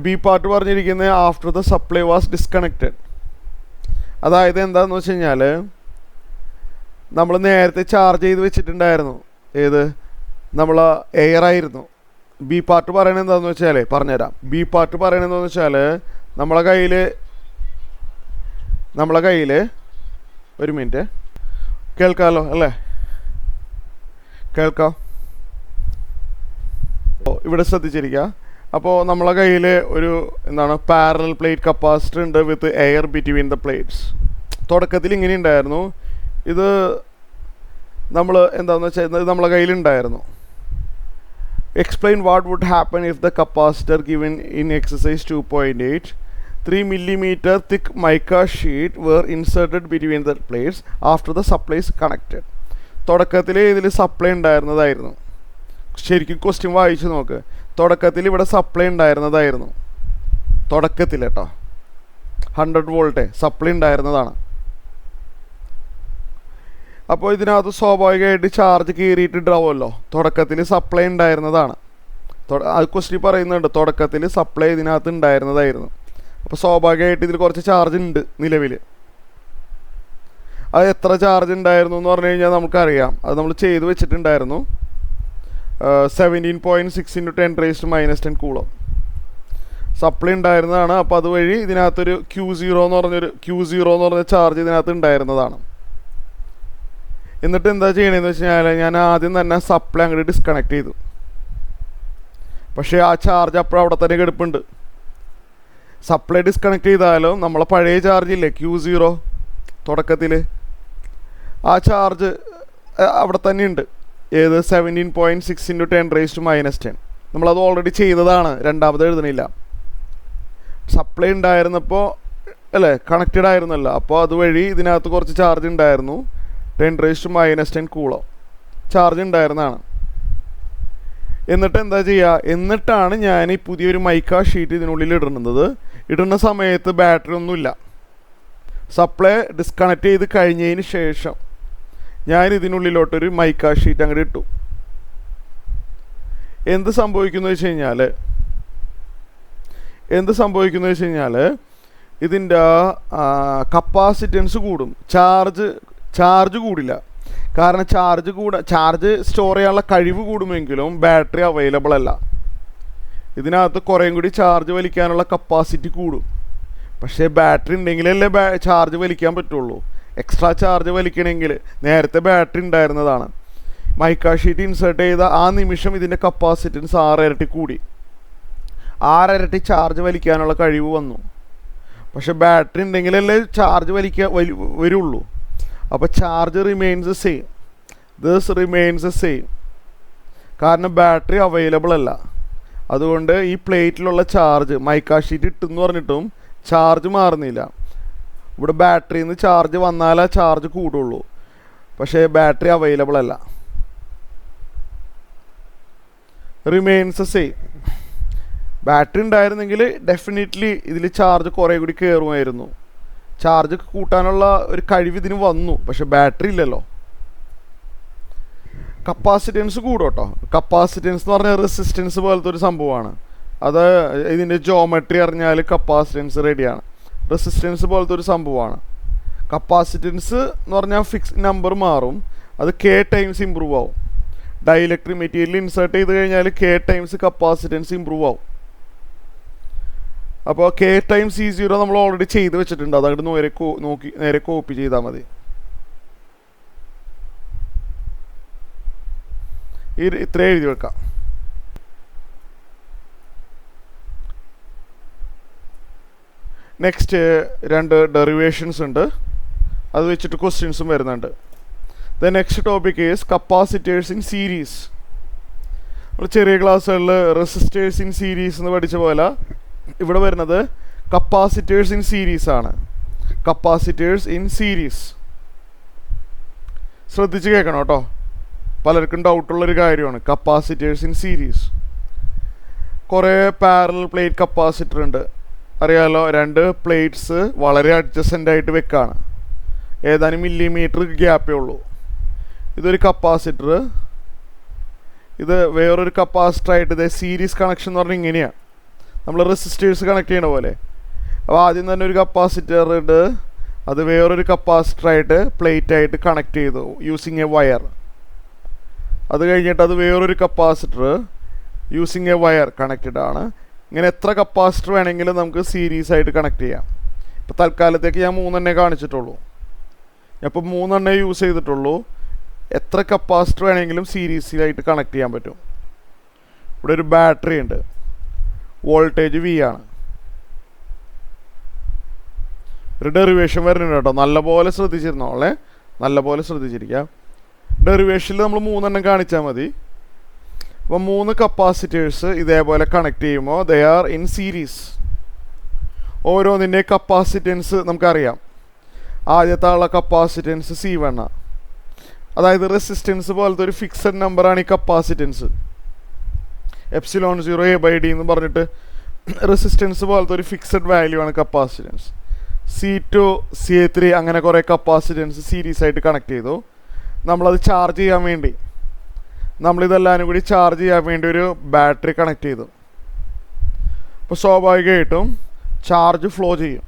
B പാർട്ട് പറഞ്ഞിരിക്കുന്നത് after the supply was disconnected. അതായത് എന്താണെന്ന് വെച്ച് കഴിഞ്ഞാൽ നമ്മൾ നേരത്തെ ചാർജ് ചെയ്ത് വെച്ചിട്ടുണ്ടായിരുന്നു. ഏത്? നമ്മൾ എയർ ആയിരുന്നു. B പാർട്ട് പറയണത് എന്താണെന്ന് വെച്ചാൽ പറഞ്ഞുതരാം. B പാർട്ട് പറയണത് എന്താണെന്ന് വെച്ചാൽ നമ്മളെ കയ്യിൽ ഒരു മിനിറ്റ് കേൾക്കാമല്ലോ അല്ലേ? കേൾക്കാം. ഇവിടെ ശ്രദ്ധിച്ചിരിക്കുക. അപ്പോൾ നമ്മളെ കയ്യിൽ ഒരു പാരലൽ പ്ലേറ്റ് കപ്പാസിറ്റർ ഉണ്ട് with air between the plates. തുടക്കത്തിൽ ഇങ്ങനെ ഉണ്ടായിരുന്നു. ഇത് നമ്മൾ എന്താണെന്ന് വെച്ചാൽ ഇത് നമ്മളെ കയ്യിലുണ്ടായിരുന്നു. Explain what would happen if the capacitor given in exercise 2.8 3 millimeter thick mica sheet were inserted between the plates after the supply is connected. തുടക്കത്തിൽ ഇതിൽ സപ്ലൈ ഉണ്ടായിരുന്നതായിരുന്നു. ശരിക്കും ക്വസ്റ്റ്യൻ വായിച്ച് നോക്ക്. തുടക്കത്തിൽ ഇവിടെ സപ്ലൈ ഉണ്ടായിരുന്നതായിരുന്നു. തുടക്കത്തിൽ കേട്ടോ 100 വോൾട്ട് സപ്ലൈ ഉണ്ടായിരുന്നതാണ്. അപ്പോൾ ഇതിനകത്ത് സ്വാഭാവികമായിട്ട് ചാർജ് കയറിയിട്ടുണ്ടാവുമല്ലോ. തുടക്കത്തിൽ സപ്ലൈ ഉണ്ടായിരുന്നതാണ്. അത് ക്വസ്റ്റ്യൻ പറയുന്നുണ്ട് തുടക്കത്തിൽ സപ്ലൈ ഇതിനകത്ത് ഉണ്ടായിരുന്നതായിരുന്നു. അപ്പോൾ സ്വാഭാവികമായിട്ട് ഇതിൽ കുറച്ച് ചാർജ് ഉണ്ട് നിലവിൽ. അത് എത്ര ചാർജ് ഉണ്ടായിരുന്നു എന്ന് പറഞ്ഞു കഴിഞ്ഞാൽ നമുക്കറിയാം. അത് നമ്മൾ ചെയ്ത് വെച്ചിട്ടുണ്ടായിരുന്നു. 17.6 × 10⁻⁻10 കൂളം സപ്ലൈ ഉണ്ടായിരുന്നതാണ്. അപ്പോൾ അതുവഴി ഇതിനകത്തൊരു Q0 എന്ന് പറഞ്ഞ ചാർജ് ഇതിനകത്ത് ഉണ്ടായിരുന്നതാണ്. എന്നിട്ട് എന്താ ചെയ്യണമെന്ന് വെച്ച് കഴിഞ്ഞാൽ ഞാൻ ആദ്യം തന്നെ സപ്ലൈ അങ്ങോട്ട് ഡിസ്കണക്ട് ചെയ്തു. പക്ഷേ ആ ചാർജ് അപ്പോഴും അവിടെ തന്നെ കിടപ്പുണ്ട്. സപ്ലൈ ഡിസ്കണക്ട് ചെയ്താലും നമ്മളെ പഴയ ചാർജില്ലേ Q0 തുടക്കത്തിൽ, ആ ചാർജ് അവിടെ തന്നെ ഉണ്ട്. ഏത് 17.6 × 10⁻⁻10. നമ്മളത് ഓൾറെഡി ചെയ്തതാണ്, രണ്ടാമത് എഴുതണില്ല. സപ്ലൈ ഉണ്ടായിരുന്നപ്പോൾ അല്ലേ കണക്റ്റഡ് ആയിരുന്നല്ലോ. അപ്പോൾ അതുവഴി ഇതിനകത്ത് കുറച്ച് ചാർജ് ഉണ്ടായിരുന്നു. 10⁻⁻10 കൂളം ചാർജ് ഉണ്ടായിരുന്നതാണ്. എന്നിട്ട് എന്താ ചെയ്യുക, എന്നിട്ടാണ് ഞാൻ ഈ പുതിയൊരു മൈക്ക ഷീറ്റ് ഇതിനുള്ളിൽ ഇടുന്ന സമയത്ത് ബാറ്ററി ഒന്നുമില്ല. സപ്ലൈ ഡിസ്കണക്ട് ചെയ്ത് കഴിഞ്ഞതിന് ശേഷം ഞാൻ ഇതിനുള്ളിലോട്ടൊരു മൈക്ക ഷീറ്റ് അങ്ങോട്ട് ഇട്ടു. എന്ത് സംഭവിക്കുന്നു വെച്ച് കഴിഞ്ഞാൽ ഇതിൻ്റെ കപ്പാസിറ്റൻസ് കൂടും, ചാർജ് കൂടില്ല. കാരണം ചാർജ് സ്റ്റോർ ചെയ്യാനുള്ള കഴിവ് കൂടുമെങ്കിലും ബാറ്ററി അവൈലബിൾ അല്ല. ഇതിനകത്ത് കുറേയും കൂടി ചാർജ് വലിക്കാനുള്ള കപ്പാസിറ്റി കൂടും. പക്ഷേ ബാറ്ററി ഉണ്ടെങ്കിലല്ലേ ചാർജ് വലിക്കാൻ പറ്റുള്ളൂ. എക്സ്ട്രാ ചാർജ് വലിക്കണമെങ്കിൽ നേരത്തെ ബാറ്ററി ഉണ്ടായിരുന്നതാണ്. മൈക്ക ഷീറ്റ് ഇൻസേർട്ട് ചെയ്ത ആ നിമിഷം ഇതിൻ്റെ കപ്പാസിറ്റൻസ് 6 ഇരട്ടി കൂടി. 6 ഇരട്ടി ചാർജ് വലിക്കാനുള്ള കഴിവ് വന്നു. പക്ഷേ ബാറ്ററി ഉണ്ടെങ്കിലല്ലേ ചാർജ് വരുള്ളൂ. അപ്പോൾ ചാർജ് റിമെയിൻസ് സെയിം. കാരണം ബാറ്ററി അവൈലബിൾ അല്ല. അതുകൊണ്ട് ഈ പ്ലേറ്റിലുള്ള ചാർജ് മൈക്ക ഷീറ്റ് ഇട്ടെന്ന് പറഞ്ഞിട്ടും ചാർജ് മാറുന്നില്ല. ഇവിടെ ബാറ്ററിയിൽ നിന്ന് ചാർജ് വന്നാലേ ചാർജ് കൂടുള്ളൂ. പക്ഷേ ബാറ്ററി അവൈലബിൾ അല്ല, റിമെയിൻസ് സെയിം. ബാറ്ററി ഉണ്ടായിരുന്നെങ്കിൽ ഡെഫിനറ്റ്ലി ഇതിൽ ചാർജ് കുറേ കൂടി കയറുമായിരുന്നു. ചാർജ് കൂട്ടാനുള്ള ഒരു കഴിവ് ഇതിന് വന്നു. പക്ഷെ ബാറ്ററി ഇല്ലല്ലോ. കപ്പാസിറ്റൻസ് കൂടും കേട്ടോ. കപ്പാസിറ്റൻസ് എന്ന് പറഞ്ഞാൽ റെസിസ്റ്റൻസ് പോലത്തെ ഒരു സംഭവമാണ്. അത് ഇതിൻ്റെ ജോമെട്രി അറിഞ്ഞാൽ കപ്പാസിറ്റൻസ് റെഡിയാണ്. റെസിസ്റ്റൻസ് പോലത്തെ ഒരു സംഭവമാണ്. കപ്പാസിറ്റൻസ് എന്ന് പറഞ്ഞാൽ ഫിക്സ് നമ്പർ മാറും. അത് K ടൈംസ് ഇമ്പ്രൂവ് ആവും. ഡൈഇലക്ട്രിക് മെറ്റീരിയൽ ഇൻസേർട്ട് ചെയ്ത് കഴിഞ്ഞാൽ K ടൈംസ് കപ്പാസിറ്റൻസ് ഇമ്പ്രൂവ് ആവും. അപ്പോൾ K ടൈംസ് E0 നമ്മൾ ഓൾറെഡി ചെയ്ത് വെച്ചിട്ടുണ്ട്. അതങ്ങോട്ട് നേരെ കോപ്പി ചെയ്താൽ മതി. ഇത്രയും എഴുതി വെക്കാം. നെക്സ്റ്റ് 2 ഡെറിവേഷൻസ് ഉണ്ട്. അത് വെച്ചിട്ട് ക്വസ്റ്റ്യൻസും വരുന്നുണ്ട്. The next topic is capacitors in series. നമ്മൾ ചെറിയ ക്ലാസ്സുകളിൽ റെസിസ്റ്റേഴ്സ് ഇൻ സീരീസ് എന്ന് പഠിച്ച പോലെ ഇവിടെ വരുന്നത് കപ്പാസിറ്റേഴ്സ് ഇൻ സീരീസ് ആണ്. കപ്പാസിറ്റേഴ്സ് ഇൻ സീരീസ് ശ്രദ്ധിച്ച് കേൾക്കണം കേട്ടോ. പലർക്കും ഡൗട്ടുള്ളൊരു കാര്യമാണ് കപ്പാസിറ്റേഴ്സ് ഇൻ സീരീസ്. കുറേ പാരലൽ പ്ലേറ്റ് കപ്പാസിറ്റർ ഉണ്ട്, അറിയാലോ. 2 പ്ലേറ്റ്സ് വളരെ അഡ്ജസ്റ്റൻ്റ് ആയിട്ട് വെക്കാണ്. ഏതാനും മില്ലിമീറ്റർ ഗ്യാപ്പേ ഉള്ളൂ. ഇതൊരു കപ്പാസിറ്റർ, ഇത് വേറൊരു കപ്പാസിറ്ററായിട്ട് ഇത് സീരീസ് കണക്ഷൻ എന്ന് പറഞ്ഞാൽ ഇങ്ങനെയാണ്. നമ്മൾ റെസിസ്റ്റേഴ്സ് കണക്ട് ചെയ്യണ പോലെ. അപ്പോൾ ആദ്യം തന്നെ ഒരു കപ്പാസിറ്റർ ഉണ്ട്, അത് വേറൊരു കപ്പാസിറ്ററായിട്ട് പ്ലേറ്റായിട്ട് കണക്ട് ചെയ്തു യൂസിങ് എ വയർ. അത് കഴിഞ്ഞിട്ട് അത് വേറൊരു capacitor using A wire connected ആണ്. ഇങ്ങനെ എത്ര കപ്പാസിറ്റർ വേണമെങ്കിലും നമുക്ക് സീരീസ് ആയിട്ട് കണക്ട് ചെയ്യാം. ഇപ്പോൾ തൽക്കാലത്തേക്ക് ഞാൻ 3 കാണിച്ചിട്ടുള്ളൂ. അപ്പോൾ 3 യൂസ് ചെയ്തിട്ടുള്ളൂ. എത്ര കപ്പാസിറ്റർ വേണമെങ്കിലും സീരീസിലായിട്ട് കണക്ട് ചെയ്യാൻ പറ്റും. ഇവിടെ ഒരു ബാറ്ററി ഉണ്ട്, വോൾട്ടേജ് V ആണ്. ഒരു ഡെറിവേഷൻ വരുന്നുണ്ട് കേട്ടോ. നല്ലപോലെ ശ്രദ്ധിച്ചിരുന്നോളെ, നല്ലപോലെ ശ്രദ്ധിച്ചിരിക്കുക. ഡെറിവേഷനിൽ നമ്മൾ 3 കാണിച്ചാൽ മതി. അപ്പോൾ 3 കപ്പാസിറ്റേഴ്സ് ഇതേപോലെ കണക്ട് ചെയ്യുമ്പോൾ ദേ ആർ ഇൻ സീരീസ്. ഓരോന്നിൻ്റെ കപ്പാസിറ്റൻസ് നമുക്കറിയാം. ആദ്യത്തെ ആളുടെ കപ്പാസിറ്റൻസ് C1 ആണ്. അതായത് റെസിസ്റ്റൻസ് പോലത്തെ ഒരു ഫിക്സഡ് നമ്പറാണ് ഈ കപ്പാസിറ്റൻസ്. ε0A/d എന്ന് പറഞ്ഞിട്ട് റെസിസ്റ്റൻസ് പോലത്തെ ഒരു ഫിക്സഡ് വാല്യൂ ആണ് കപ്പാസിറ്റൻസ്. C2 C3 അങ്ങനെ കുറേ കപ്പാസിറ്റൻസ് സീരീസ് ആയിട്ട് കണക്ട് ചെയ്തു. നമ്മളത് ചാർജ് ചെയ്യാൻ വേണ്ടി നമ്മളിതെല്ലാവരും കൂടി ചാർജ് ചെയ്യാൻ വേണ്ടി ഒരു ബാറ്ററി കണക്ട് ചെയ്തു. അപ്പോൾ സ്വാഭാവികമായിട്ടും ചാർജ് ഫ്ലോ ചെയ്യും.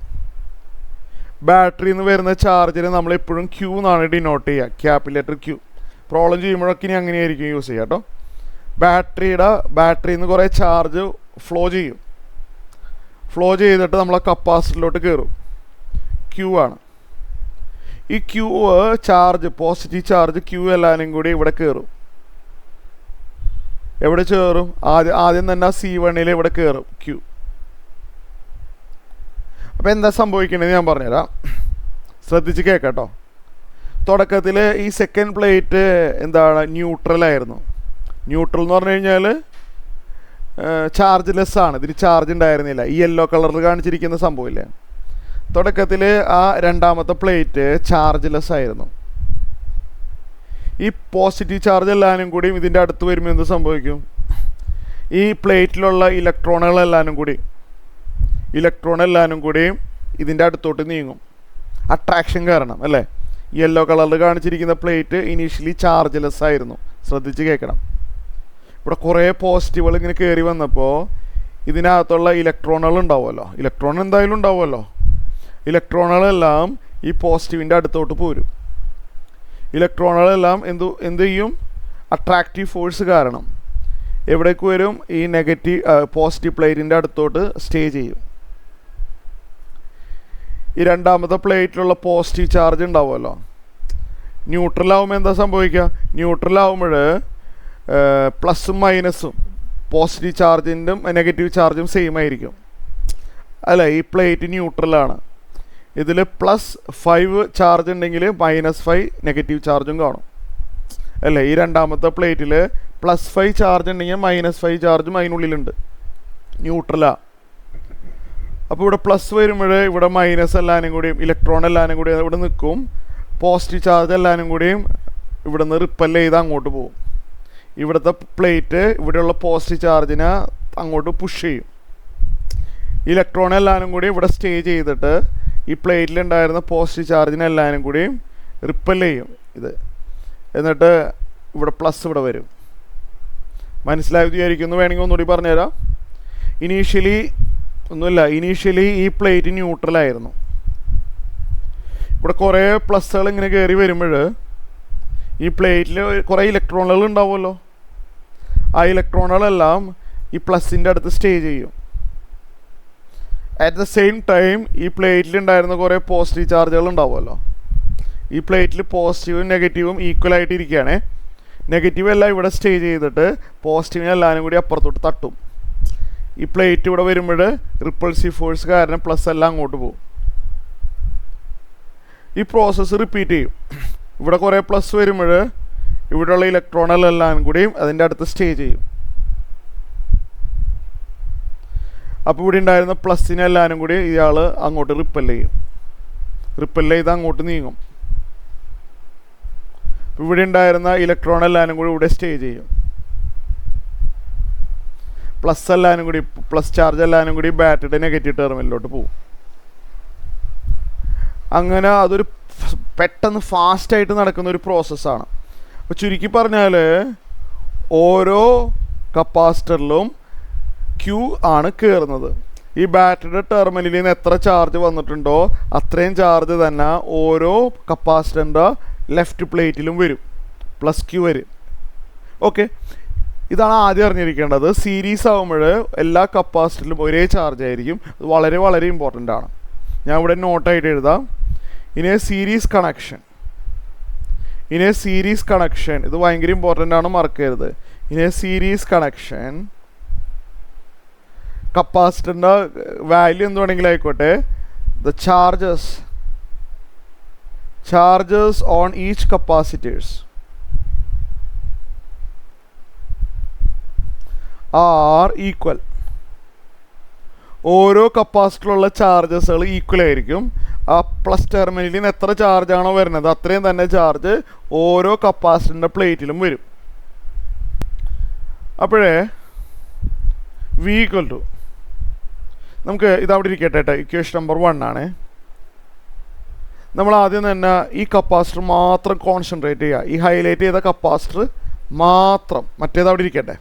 ബാറ്ററിയിൽ നിന്ന് വരുന്ന ചാർജിന് നമ്മളെപ്പോഴും Q എന്നാണ് ഡിനോട്ട് ചെയ്യുക, ക്യാപിറ്റൽ Q. പ്രോബ്ലം ചെയ്യുമ്പോഴൊക്കെ ഇനി അങ്ങനെയായിരിക്കും യൂസ് ചെയ്യുക കേട്ടോ. ബാറ്ററിയിൽ നിന്ന് കുറേ ചാർജ് ഫ്ലോ ചെയ്യും. ഫ്ലോ ചെയ്തിട്ട് നമ്മളെ കപ്പാസിറ്ററിലോട്ട് കയറും. Q ആണ്. ഈ Q charge, positive charge Q എല്ലാവരും കൂടി ഇവിടെ കയറും. എവിടെ കയറും? ആദ്യം തന്നെ C1 ഇവിടെ കയറും Q. അപ്പോൾ എന്താ സംഭവിക്കണത് ഞാൻ പറഞ്ഞുതരാം, ശ്രദ്ധിച്ച് കേൾക്കട്ടോ. തുടക്കത്തിൽ ഈ സെക്കൻഡ് പ്ലേറ്റ് എന്താണ്, ന്യൂട്രലായിരുന്നു. ന്യൂട്രൽ എന്ന് പറഞ്ഞു കഴിഞ്ഞാൽ ചാർജ് ലെസ് ആണ്, ഇതിന് ചാർജ് ഉണ്ടായിരുന്നില്ല. ഈ യെല്ലോ കളറിൽ കാണിച്ചിരിക്കുന്ന സംഭവമില്ലേ, തുടക്കത്തിൽ ആ രണ്ടാമത്തെ പ്ലേറ്റ് ചാർജ് ലെസ് ആയിരുന്നു. ഈ പോസിറ്റീവ് ചാർജ് എല്ലാവരും കൂടിയും ഇതിൻ്റെ അടുത്ത് വരുമ്പോൾ എന്ത് സംഭവിക്കും? ഈ പ്ലേറ്റിലുള്ള ഇലക്ട്രോണുകളെല്ലാവരും കൂടിയും ഇതിൻ്റെ അടുത്തോട്ട് നീങ്ങും. അട്രാക്ഷൻ കാരണം അല്ലേ. യെല്ലോ കളറിൽ കാണിച്ചിരിക്കുന്ന പ്ലേറ്റ് ഇനീഷ്യലി ചാർജ് ലെസ് ആയിരുന്നു. ശ്രദ്ധിച്ച് കേൾക്കണം. ഇവിടെ കുറേ പോസിറ്റീവുകൾ ഇങ്ങനെ കയറി വന്നപ്പോൾ ഇതിനകത്തുള്ള ഇലക്ട്രോണുകൾ ഉണ്ടാവുമല്ലോ, ഇലക്ട്രോൺ എന്തായാലും ഉണ്ടാവുമല്ലോ, ഇലക്ട്രോണുകളെല്ലാം ഈ പോസിറ്റീവിൻ്റെ അടുത്തോട്ട് പോരും. ഇലക്ട്രോണുകളെല്ലാം എന്ത് ചെയ്യും? അട്രാക്റ്റീവ് ഫോഴ്സ് കാരണം എവിടേക്ക് വരും? ഈ പോസിറ്റീവ് പ്ലേറ്റിൻ്റെ അടുത്തോട്ട് സ്റ്റേ ചെയ്യും. ഈ രണ്ടാമത്തെ പ്ലേറ്റിലുള്ള പോസിറ്റീവ് ചാർജ് ഉണ്ടാവുമല്ലോ, ന്യൂട്രലാവുമ്പോൾ എന്താ സംഭവിക്കുക? ന്യൂട്രലാവുമ്പോൾ പ്ലസും മൈനസും പോസിറ്റീവ് ചാർജിൻ്റെയും നെഗറ്റീവ് ചാർജും സെയിം ആയിരിക്കും അല്ല. ഈ പ്ലേറ്റ് ന്യൂട്രലാണ്. ഇതിൽ +5 ചാർജ് ഉണ്ടെങ്കിൽ -5 നെഗറ്റീവ് ചാർജും കാണും അല്ലേ. ഈ രണ്ടാമത്തെ പ്ലേറ്റിൽ +5 ചാർജ് ഉണ്ടെങ്കിൽ -5 ചാർജും അതിനുള്ളിലുണ്ട്, ന്യൂട്രലാണ്. അപ്പോൾ ഇവിടെ പ്ലസ് വരുമ്പോൾ ഇവിടെ മൈനസ് എല്ലാവരും കൂടിയും ഇലക്ട്രോൺ എല്ലാവരും കൂടിയും ഇവിടെ നിൽക്കും. പോസിറ്റീവ് ചാർജ് എല്ലാവരും കൂടിയും ഇവിടെ നിന്ന് റിപ്പൽ ചെയ്ത് അങ്ങോട്ട് പോകും. ഇവിടുത്തെ പ്ലേറ്റ് ഇവിടെയുള്ള പോസിറ്റീവ് ചാർജിനെ അങ്ങോട്ട് പുഷ് ചെയ്യും. ഇലക്ട്രോൺ എല്ലാവരും കൂടി ഇവിടെ സ്റ്റേ ചെയ്തിട്ട് ഈ പ്ലേറ്റിലുണ്ടായിരുന്ന പോസിറ്റീവ് ചാർജിനെ എല്ലാവരും കൂടിയും റിപ്പൽ ചെയ്യും ഇത്. എന്നിട്ട് ഇവിടെ പ്ലസ് ഇവിടെ വരും. മനസ്സിലായി വിചാരിക്കുന്നു. വേണമെങ്കിൽ ഒന്നുകൂടി പറഞ്ഞുതരാം. ഇനീഷ്യലി ഈ പ്ലേറ്റ് ന്യൂട്രലായിരുന്നു. ഇവിടെ കുറേ പ്ലസ്സുകൾ ഇങ്ങനെ കയറി വരുമ്പോൾ ഈ പ്ലേറ്റിൽ കുറേ ഇലക്ട്രോണുകൾ ഉണ്ടാവുമല്ലോ, ആ ഇലക്ട്രോണുകളെല്ലാം ഈ പ്ലസിൻ്റെ അടുത്ത് സ്റ്റേ ചെയ്യും. അറ്റ് ദ സെയിം ടൈം ഈ പ്ലേറ്റിലുണ്ടായിരുന്ന കുറേ പോസിറ്റീവ് ചാർജുകൾ ഉണ്ടാവുമല്ലോ, ഈ പ്ലേറ്റിൽ പോസിറ്റീവും നെഗറ്റീവും ഈക്വലായിട്ട് ഇരിക്കുകയാണേ. നെഗറ്റീവ് എല്ലാം ഇവിടെ സ്റ്റേ ചെയ്തിട്ട് പോസിറ്റീവിനെ എല്ലാവരും കൂടി അപ്പുറത്തോട്ട് തട്ടും. ഈ പ്ലേറ്റ് ഇവിടെ വരുമ്പോൾ റിപ്പൾസീവ് ഫോഴ്സ് കാരണം പ്ലസ് എല്ലാം അങ്ങോട്ട് പോകും. ഈ പ്രോസസ്സ് റിപ്പീറ്റ് ചെയ്യും. ഇവിടെ കുറേ പ്ലസ് വരുമ്പോൾ ഇവിടെയുള്ള ഇലക്ട്രോണുകളെല്ലാം കൂടിയും അതിൻ്റെ അടുത്ത് സ്റ്റേ ചെയ്യും. അപ്പോൾ ഇവിടെ ഉണ്ടായിരുന്ന പ്ലസ്സിനെ എല്ലാവരും കൂടി ഇയാൾ അങ്ങോട്ട് റിപ്പൽ ചെയ്ത് അങ്ങോട്ട് നീങ്ങും. ഇവിടെ ഉണ്ടായിരുന്ന ഇലക്ട്രോൺ എല്ലാവരും കൂടി ഇവിടെ സ്റ്റേ ചെയ്യും. പ്ലസ് ചാർജ് എല്ലാവരും കൂടി ബാറ്ററിയുടെ നെഗറ്റീവ് ടെർമിനലിലോട്ട് പോകും. അങ്ങനെ അതൊരു പെട്ടെന്ന് ഫാസ്റ്റായിട്ട് നടക്കുന്ന ഒരു പ്രോസസ്സാണ്. അപ്പോൾ ചുരുക്കി പറഞ്ഞാൽ ഓരോ കപ്പാസിറ്ററിലും Q ആണ് കയറുന്നത്. ഈ ബാറ്ററിയുടെ ടെർമിനലിൽ നിന്ന് എത്ര ചാർജ് വന്നിട്ടുണ്ടോ അത്രയും ചാർജ് തന്നെ ഓരോ കപ്പാസിറ്ററിൻ്റെ ലെഫ്റ്റ് പ്ലേറ്റിലും വരും, +Q വരും. ഓക്കെ, ഇതാണ് ആദ്യം അറിഞ്ഞിരിക്കേണ്ടത്. സീരീസ് ആകുമ്പോൾ എല്ലാ കപ്പാസിറ്ററിലും ഒരേ ചാർജ് ആയിരിക്കും. അത് വളരെ വളരെ ഇമ്പോർട്ടൻ്റ് ആണ്. ഞാൻ ഇവിടെ നോട്ടായിട്ട് എഴുതാം. ഇനി സീരീസ് കണക്ഷൻ ഇത് ഭയങ്കര ഇമ്പോർട്ടൻ്റ് ആണ്, മറക്കരുത്. ഇനി സീരീസ് കണക്ഷൻ കപ്പാസിറ്ററിൻ്റെ വാല്യൂ എന്ത് വേണമെങ്കിലും ആയിക്കോട്ടെ, the charges on each capacitors are equal. ഓരോ കപ്പാസിറ്ററിലുള്ള ചാർജസുകൾ ഈക്വൽ ആയിരിക്കും. ആ പ്ലസ് ടെർമിനലിൽ നിന്ന് എത്ര ചാർജാണോ വരുന്നത് അത്രയും തന്നെ ചാർജ് ഓരോ കപ്പാസിറ്ററിൻ്റെ പ്ലേറ്റിലും വരും. അപ്പോഴേ വി ഈക്വൽ ടു, നമുക്ക് ഇതവിടെ ഇരിക്കട്ടെ കേട്ടോ, ഇക്വേഷൻ നമ്പർ 1 ആണ്. നമ്മൾ ആദ്യം തന്നെ ഈ കപ്പാസിറ്റർ മാത്രം കോൺസെൻട്രേറ്റ് ചെയ്യുക. ഈ ഹൈലൈറ്റ് ചെയ്ത കപ്പാസിറ്റർ മാത്രം, മറ്റേതവിടെ ഇരിക്കട്ടെ.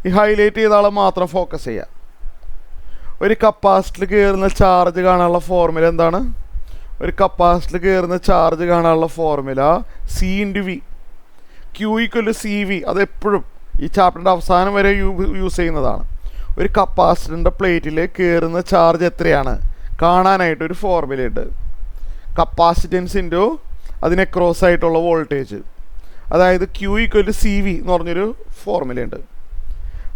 ഈ ഹൈലൈറ്റ് ചെയ്ത ആളെ മാത്രം ഫോക്കസ് ചെയ്യുക. ഒരു കപ്പാസിറ്ററിൽ കയറുന്ന ചാർജ് കാണാനുള്ള ഫോർമുല എന്താണ്? ഒരു കപ്പാസിറ്ററിൽ കയറുന്ന ചാർജ് കാണാനുള്ള formula C into V. Q equal to C V. അതെപ്പോഴും ഈ ചാപ്റ്ററിൻ്റെ അവസാനം വരെ യൂസ് ചെയ്യുന്നതാണ്. ഒരു കപ്പാസിറ്ററിൻ്റെ പ്ലേറ്റിൽ കയറുന്ന ചാർജ് എത്രയാണ് കാണാനായിട്ടൊരു ഫോർമുലയുണ്ട്. കപ്പാസിറ്റൻസ് ഇൻറ്റു അതിനെ ക്രോസ് ആയിട്ടുള്ള വോൾട്ടേജ്, അതായത് Q equal to C V എന്ന് പറഞ്ഞൊരു ഫോർമുലയുണ്ട്.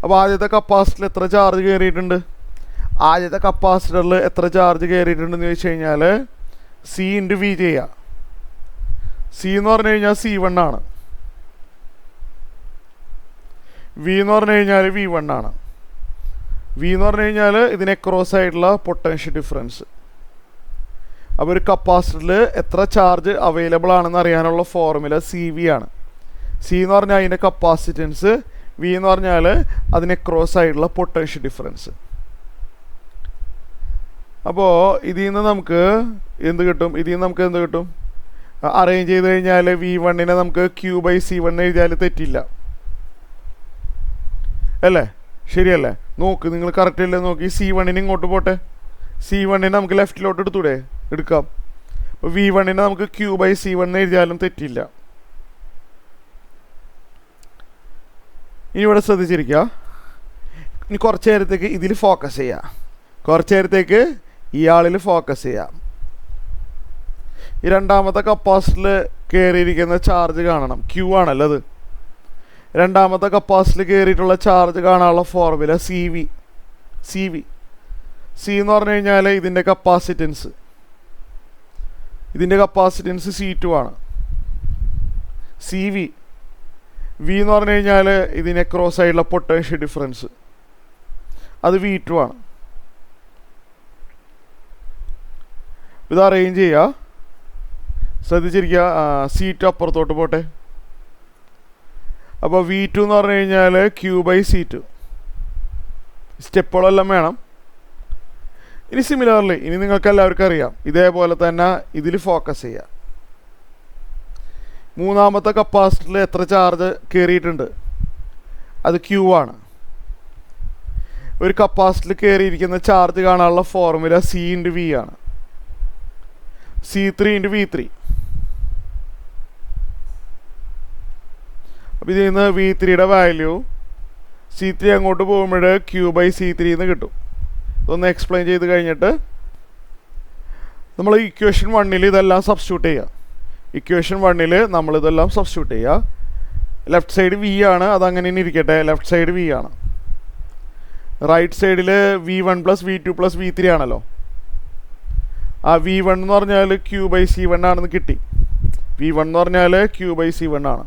അപ്പോൾ ആദ്യത്തെ കപ്പാസിറ്ററിൽ എത്ര ചാർജ് കയറിയിട്ടുണ്ട്? ആദ്യത്തെ കപ്പാസിറ്ററിൽ എത്ര ചാർജ് കയറിയിട്ടുണ്ടെന്ന് ചോദിച്ചു കഴിഞ്ഞാൽ സി ഇൻറ്റു വി ചെയ്യുക. സി എന്ന് പറഞ്ഞു കഴിഞ്ഞാൽ C1 ആണ്, വി എന്ന് പറഞ്ഞു കഴിഞ്ഞാൽ V1 ആണ്. വി എന്ന് പറഞ്ഞു കഴിഞ്ഞാൽ ഇതിനെ ക്രോസ് ആയിട്ടുള്ള പൊട്ടൻഷ്യൽ ഡിഫറൻസ്. അപ്പോൾ ഒരു കപ്പാസിറ്ററിൽ എത്ര ചാർജ് അവൈലബിൾ ആണെന്ന് അറിയാനുള്ള ഫോർമുല സി വി ആണ്. സി എന്ന് പറഞ്ഞാൽ അതിൻ്റെ കപ്പാസിറ്റൻസ്, വി എന്ന് പറഞ്ഞാൽ അതിനെ ക്രോസ് ആയിട്ടുള്ള പൊട്ടൻഷ്യൽ ഡിഫറൻസ്. അപ്പോൾ ഇതിൽ നിന്ന് നമുക്ക് എന്ത് കിട്ടും? അറേഞ്ച് ചെയ്ത് കഴിഞ്ഞാൽ V1 നമുക്ക് Q/C1 എഴുതിയാൽ തെറ്റില്ല അല്ലേ? ശരിയല്ലേ? നോക്ക്, നിങ്ങൾ കറക്റ്റ് അല്ലേ നോക്കി. C1 ഇങ്ങോട്ട് പോട്ടെ. C1 നമുക്ക് ലെഫ്റ്റിലോട്ട് എടുക്കാം. അപ്പോൾ V1 നമുക്ക് Q/C1 എഴുതിയാലും തെറ്റില്ല. ഇനി ഇവിടെ ശ്രദ്ധിച്ചിരിക്കുക. ഇനി കുറച്ച് നേരത്തേക്ക് ഇതിൽ ഫോക്കസ് ചെയ്യുക. കുറച്ച് നേരത്തേക്ക് ഇയാളിൽ ഫോക്കസ് ചെയ്യാം. ഈ രണ്ടാമത്തെ കപ്പാസിറ്ററിൽ കയറിയിരിക്കുന്ന ചാർജ് കാണണം. ക്യൂ ആണല്ലോ അത്. രണ്ടാമത്തെ കപ്പാസിറ്ററിൽ കയറിയിട്ടുള്ള ചാർജ് കാണാനുള്ള ഫോർമുല സി വി. സി എന്ന് പറഞ്ഞു കഴിഞ്ഞാൽ ഇതിൻ്റെ കപ്പാസിറ്റൻസ് C2 ആണ്. സി വി എന്ന് പറഞ്ഞു കഴിഞ്ഞാൽ ഇതിനെ ക്രോസ് ആയിട്ടുള്ള പൊട്ടൻഷ്യൽ ഡിഫറൻസ്, അത് V2 ആണ്. ഇത് അറേഞ്ച് ചെയ്യുക. ശ്രദ്ധിച്ചിരിക്കുക. C2 അപ്പുറത്തോട്ട് പോട്ടെ. അപ്പോൾ V2 എന്ന് പറഞ്ഞു കഴിഞ്ഞാൽ Q/C2. സ്റ്റെപ്പുകളെല്ലാം വേണം. ഇനി സിമിലർലി, ഇനി നിങ്ങൾക്ക് എല്ലാവർക്കും അറിയാം, ഇതേപോലെ തന്നെ ഇതിൽ ഫോക്കസ് ചെയ്യുക. മൂന്നാമത്തെ കപ്പാസിറ്ററിൽ എത്ര ചാർജ് കയറിയിട്ടുണ്ട്? അത് Q ആണ്. ഒരു കപ്പാസിറ്ററിൽ കയറിയിരിക്കുന്ന ചാർജ് കാണാനുള്ള ഫോർമുല സി ഇൻറ്റു വി ആണ്. C3 into V3. അപ്പോൾ ഇതിൽ നിന്ന് V3യുടെ വാല്യൂ C3 അങ്ങോട്ട് പോകുമ്പോൾ Q/C3 എന്ന് കിട്ടും. ഇതൊന്ന് എക്സ്പ്ലെയിൻ ചെയ്ത് കഴിഞ്ഞിട്ട് നമ്മൾ ഇക്വേഷൻ 1 ഇതെല്ലാം സബ്സ്റ്റിറ്റ്യൂട്ട് ചെയ്യുക. ഇക്വേഷൻ 1 നമ്മളിതെല്ലാം സബ്സ്റ്റിറ്റ്യൂട്ട് ചെയ്യുക. ലെഫ്റ്റ് സൈഡ് V ആണ്, അതങ്ങനെ തന്നെ ഇരിക്കട്ടെ. ലെഫ്റ്റ് സൈഡ് V ആണ്. റൈറ്റ് സൈഡിൽ V1 + V2 + V3 ആണല്ലോ. ആ V1 എന്ന് പറഞ്ഞാൽ Q/C1 ആണെന്ന് കിട്ടി. V1 എന്ന് പറഞ്ഞാൽ Q/C1 ആണ്.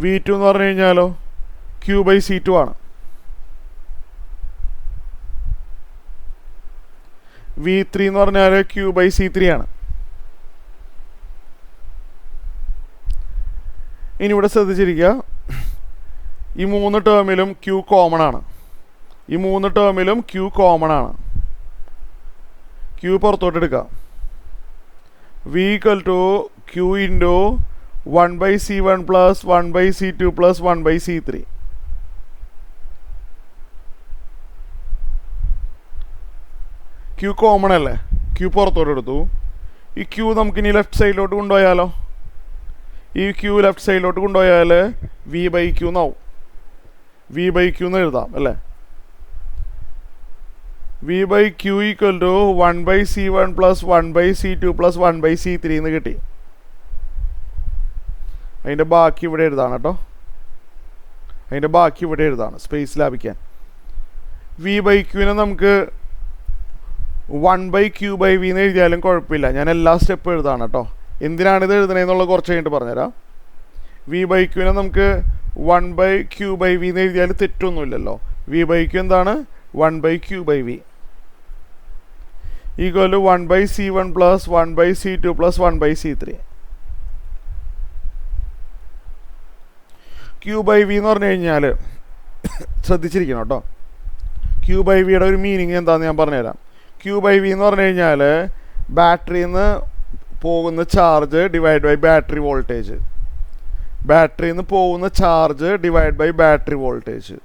V2 എന്ന് പറഞ്ഞു കഴിഞ്ഞാലോ Q/C2 ആണ്. V3 എന്ന് പറഞ്ഞാൽ Q/C3 ആണ്. ഇനി ഇവിടെ ശ്രദ്ധിച്ചിരിക്കുക. ഈ മൂന്ന് ടേമിലും Q കോമൺ ആണ്. Q പുറത്തോട്ട് എടുക്കാം. V = Q into 1/C1 + 1/C2 + 1/C3. Q common അല്ലേ? Q പുറത്തോട്ട് എടുത്തു. ഈ Q നമുക്കിനി ലെഫ്റ്റ് സൈഡിലോട്ട് കൊണ്ടുപോയാലോ? ഈ Q ലെഫ്റ്റ് സൈഡിലോട്ട് കൊണ്ടുപോയാൽ V/Q എന്നാവും. V/Q എന്ന് എഴുതാം അല്ലേ? V/Q = 1/C1 + 1/C2 + 1/C3 എന്ന് കിട്ടി. അതിൻ്റെ ബാക്കി ഇവിടെ എഴുതാണ് കേട്ടോ. സ്പേസ് ലാഭിക്കാൻ. V/Q നമുക്ക് 1/Q/V എന്ന് എഴുതിയാലും കുഴപ്പമില്ല. ഞാൻ എല്ലാ സ്റ്റെപ്പും എഴുതാണ് കേട്ടോ. എന്തിനാണിത് എഴുതണേന്നുള്ളത് കുറച്ച് കഴിഞ്ഞിട്ട് പറഞ്ഞുതരാം. V/Q നമുക്ക് 1/q/v എന്ന് എഴുതിയാൽ തെറ്റൊന്നുമില്ലല്ലോ. v/q എന്താണ്? 1/q/v equal to 1/c1 plus 1/c2 plus 1/c3. q/v എന്ന് പറഞ്ഞു കഴിഞ്ഞാൽ ശ്രദ്ധിച്ചിരിക്കണം കേട്ടോ. q/vയുടെ ഒരു മീനിങ് എന്താണെന്ന് ഞാൻ പറഞ്ഞുതരാം. q/v എന്ന് പറഞ്ഞു കഴിഞ്ഞാൽ ബാറ്ററിയിൽ നിന്ന് പോകുന്ന charge divide by battery voltage. ബാറ്ററിയിൽ നിന്ന് പോകുന്ന charge divide by battery voltage.